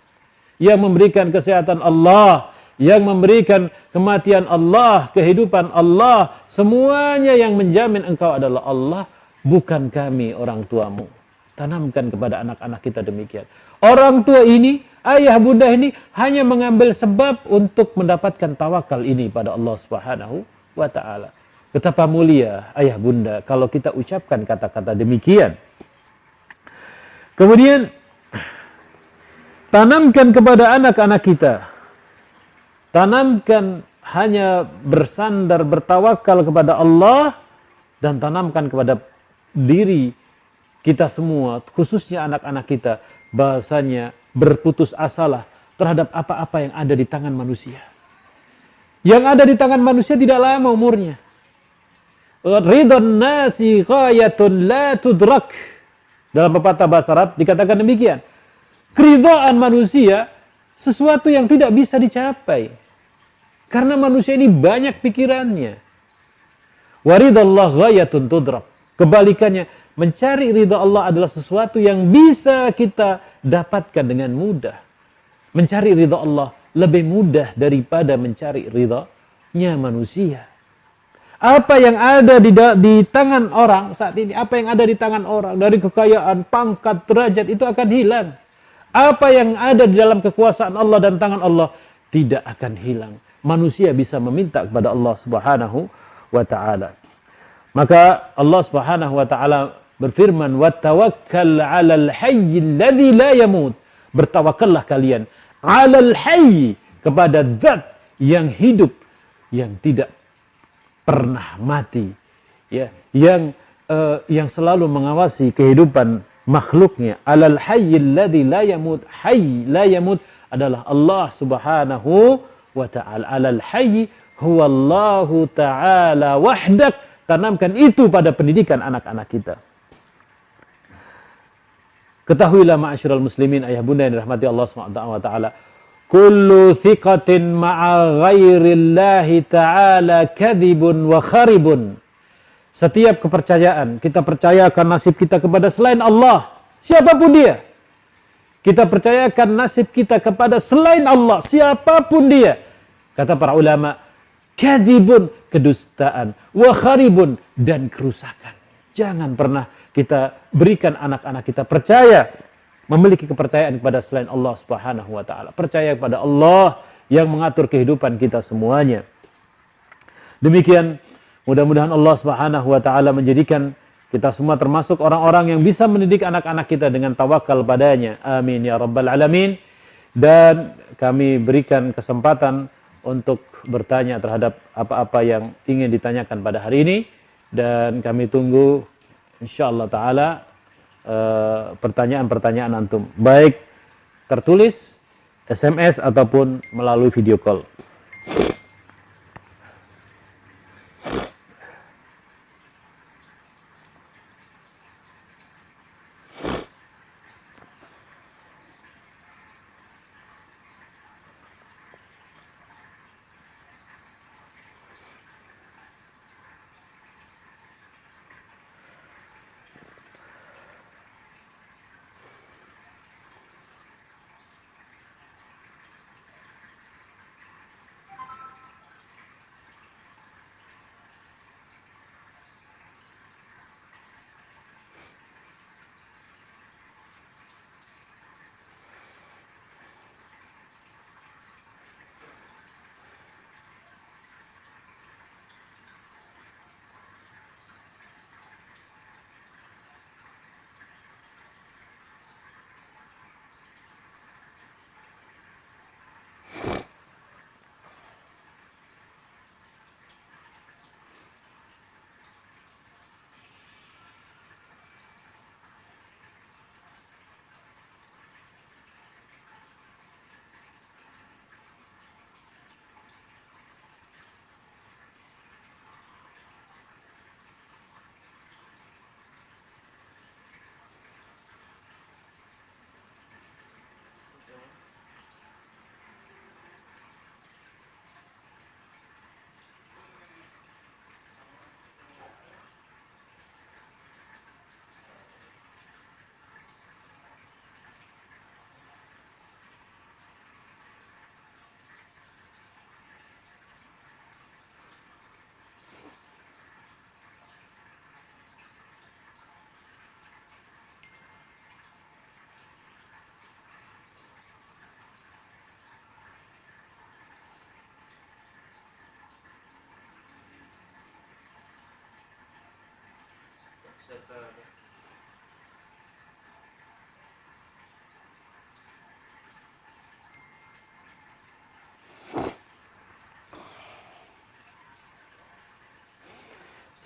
Yang memberikan kesehatan Allah, yang memberikan kematian Allah, kehidupan Allah, semuanya yang menjamin engkau adalah Allah, bukan kami orang tuamu. Tanamkan kepada anak-anak kita demikian. Orang tua ini, ayah bunda ini hanya mengambil sebab untuk mendapatkan tawakal ini pada Allah Subhanahu wa taala. Betapa mulia ayah bunda kalau kita ucapkan kata-kata demikian. Kemudian tanamkan kepada anak-anak kita. Tanamkan hanya bersandar, bertawakal kepada Allah, dan tanamkan kepada diri kita semua, khususnya anak-anak kita, bahasanya berputus asalah terhadap apa-apa yang ada di tangan manusia. Yang ada di tangan manusia tidak lama umurnya. Ridon nasi ghayatun la tudrak. Dalam pepatah bahasa Arab dikatakan demikian. Keridhaan manusia sesuatu yang tidak bisa dicapai. Karena manusia ini banyak pikirannya. Waridallah ghayatun tudrak. Kebalikannya, mencari ridha Allah adalah sesuatu yang bisa kita dapatkan dengan mudah. Mencari ridha Allah lebih mudah daripada mencari ridhanya manusia. Apa yang ada di tangan orang saat ini, apa yang ada di tangan orang dari kekayaan, pangkat, derajat itu akan hilang. Apa yang ada di dalam kekuasaan Allah dan tangan Allah tidak akan hilang. Manusia bisa meminta kepada Allah Subhanahu wa taala. Maka Allah Subhanahu wa taala berfirman, "Wa tawakkal 'alal hayy alladzi la yamut." Bertawakkallah kalian 'alal hayy, kepada zat yang hidup, yang tidak pernah mati, ya, yang selalu mengawasi kehidupan makhluknya. Alal hayyil ladzi la yamut. Hayy la yamut adalah Allah Subhanahu wa taala. Alal hayy huwallahu taala wahdak. Tanamkan itu pada pendidikan anak-anak kita. Ketahuilah ma'asyiral muslimin, ayah bunda yang dirahmati Allah Subhanahu wa taala, kullu thiqatin ma'a ghairillahi ta'ala kadhibun wa kharibun. Setiap kepercayaan, kita percayakan nasib kita kepada selain Allah, siapapun dia. Kita percayakan nasib kita kepada selain Allah, siapapun dia. Kata para ulama, kadhibun, kedustaan, wa kharibun, dan kerusakan. Jangan pernah kita berikan anak-anak kita percaya, memiliki kepercayaan kepada selain Allah Subhanahu wa taala. Percaya kepada Allah yang mengatur kehidupan kita semuanya. Demikian, mudah-mudahan Allah Subhanahu wa taala menjadikan kita semua termasuk orang-orang yang bisa mendidik anak-anak kita dengan tawakal padanya. Amin ya rabbal alamin. Dan kami berikan kesempatan untuk bertanya terhadap apa-apa yang ingin ditanyakan pada hari ini, dan kami tunggu insyaallah taala pertanyaan-pertanyaan antum, baik tertulis, SMS ataupun melalui video call.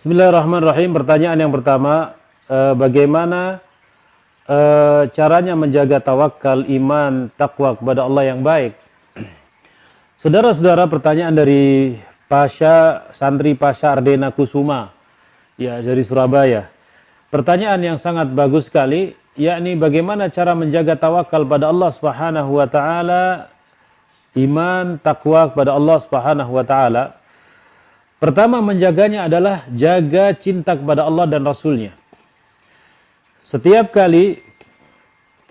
Bismillahirrahmanirrahim. Pertanyaan yang pertama, bagaimana caranya menjaga tawakal, iman, takwa kepada Allah yang baik? Saudara-saudara, pertanyaan dari santri Pasha Ardena Kusuma, ya, dari Surabaya. Pertanyaan yang sangat bagus sekali, yakni bagaimana cara menjaga tawakal pada Allah Subhanahu wa taala, iman, takwa kepada Allah Subhanahu wa taala. Pertama, menjaganya adalah jaga cinta kepada Allah dan Rasul-Nya. Setiap kali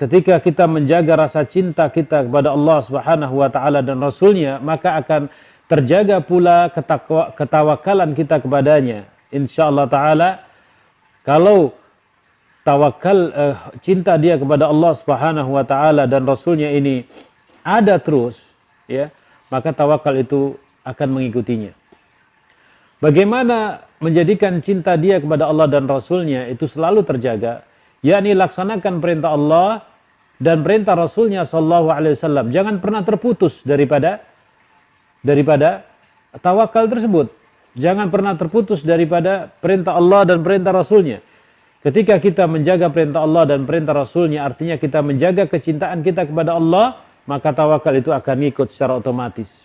ketika kita menjaga rasa cinta kita kepada Allah Subhanahu wa taala dan Rasul-Nya, maka akan terjaga pula ketawakalan kita kepadanya. Insyaallah taala, kalau tawakal, cinta dia kepada Allah Subhanahu wa taala dan Rasul-Nya ini ada terus, ya, maka tawakal itu akan mengikutinya. Bagaimana menjadikan cinta dia kepada Allah dan Rasul-Nya itu selalu terjaga, yakni laksanakan perintah Allah dan perintah Rasul-Nya sallallahu alaihi wasallam. Jangan pernah terputus daripada tawakal tersebut. Jangan pernah terputus daripada perintah Allah dan perintah Rasul-Nya. Ketika kita menjaga perintah Allah dan perintah Rasul-Nya, artinya kita menjaga kecintaan kita kepada Allah, maka tawakal itu akan ikut secara otomatis.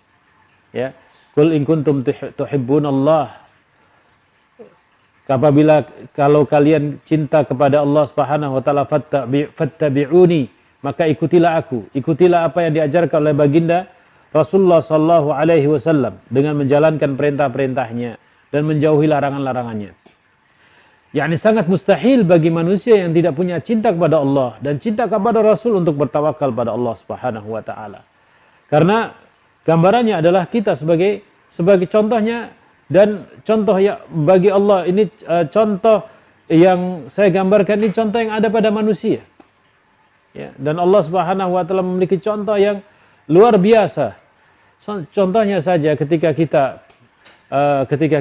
Ya. Qul in kuntum tuhibbunallah. Kalau kalian cinta kepada Allah Subhanahu wa taala, fattabi'uni, maka ikutilah aku. Ikutilah apa yang diajarkan oleh baginda Rasulullah sallallahu alaihi wasallam dengan menjalankan perintah-perintahnya dan menjauhi larangan-larangannya. yakni sangat mustahil bagi manusia yang tidak punya cinta kepada Allah dan cinta kepada Rasul untuk bertawakal pada Allah Subhanahu wa taala. Karena gambarannya adalah kita sebagai contohnya, dan contoh ya bagi Allah ini, contoh yang saya gambarkan ini contoh yang ada pada manusia. Ya, dan Allah Subhanahu wa taala memiliki contoh yang luar biasa. Contohnya saja ketika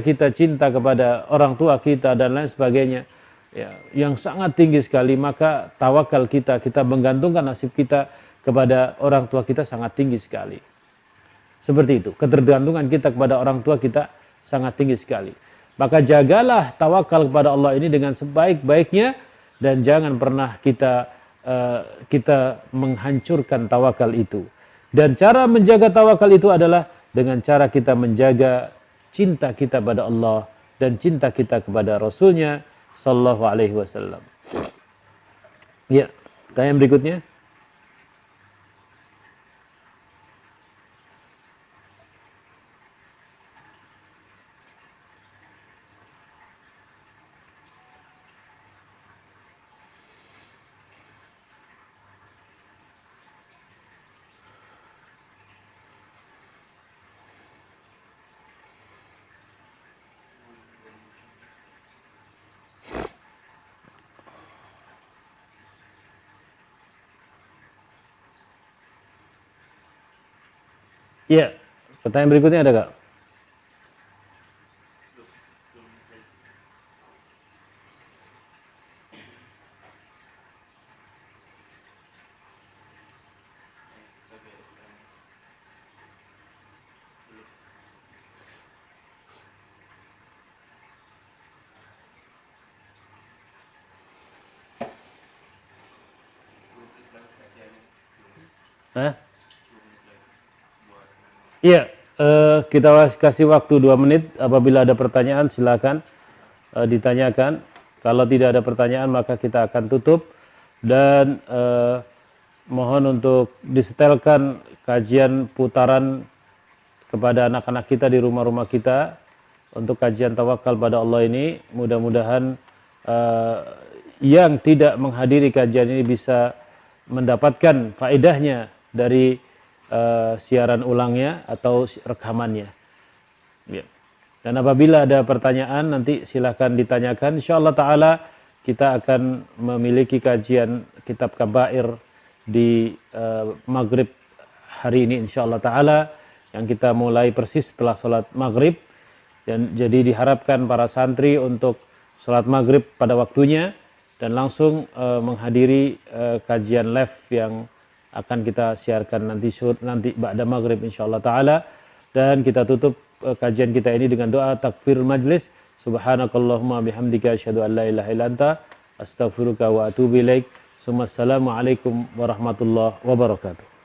kita cinta kepada orang tua kita dan lain sebagainya, ya, yang sangat tinggi sekali, maka tawakal kita menggantungkan nasib kita kepada orang tua kita sangat tinggi sekali. Seperti itu, ketergantungan kita kepada orang tua kita sangat tinggi sekali. Maka jagalah tawakal kepada Allah ini dengan sebaik-baiknya, dan jangan pernah kita menghancurkan tawakal itu. Dan cara menjaga tawakal itu adalah dengan cara kita menjaga cinta kita pada Allah dan cinta kita kepada Rasul-Nya sallallahu alaihi wasallam. Ya, tanya berikutnya. Ya, pertanyaan berikutnya ada Kak? Hah? Iya, kita kasih waktu 2 menit. Apabila ada pertanyaan silakan ditanyakan. Kalau tidak ada pertanyaan maka kita akan tutup, dan mohon untuk disetelkan kajian putaran kepada anak-anak kita di rumah-rumah kita untuk kajian tawakal pada Allah ini. Mudah-mudahan yang tidak menghadiri kajian ini bisa mendapatkan faedahnya dari siaran ulangnya atau rekamannya. Ya. Dan apabila ada pertanyaan nanti silahkan ditanyakan. Insyaallah taala kita akan memiliki kajian kitab Kabair di maghrib hari ini insyaallah taala, yang kita mulai persis setelah sholat maghrib. Dan jadi diharapkan para santri untuk sholat maghrib pada waktunya dan langsung menghadiri kajian live yang akan kita siarkan nanti ba'da maghrib insyaallah taala. Dan kita tutup kajian kita ini dengan doa takfirul majlis. Subhanakallahumma bihamdika asyhadu an la ilaha illa anta astaghfiruka wa atubu ilaik. Assalamualaikum warahmatullahi wabarakatuh.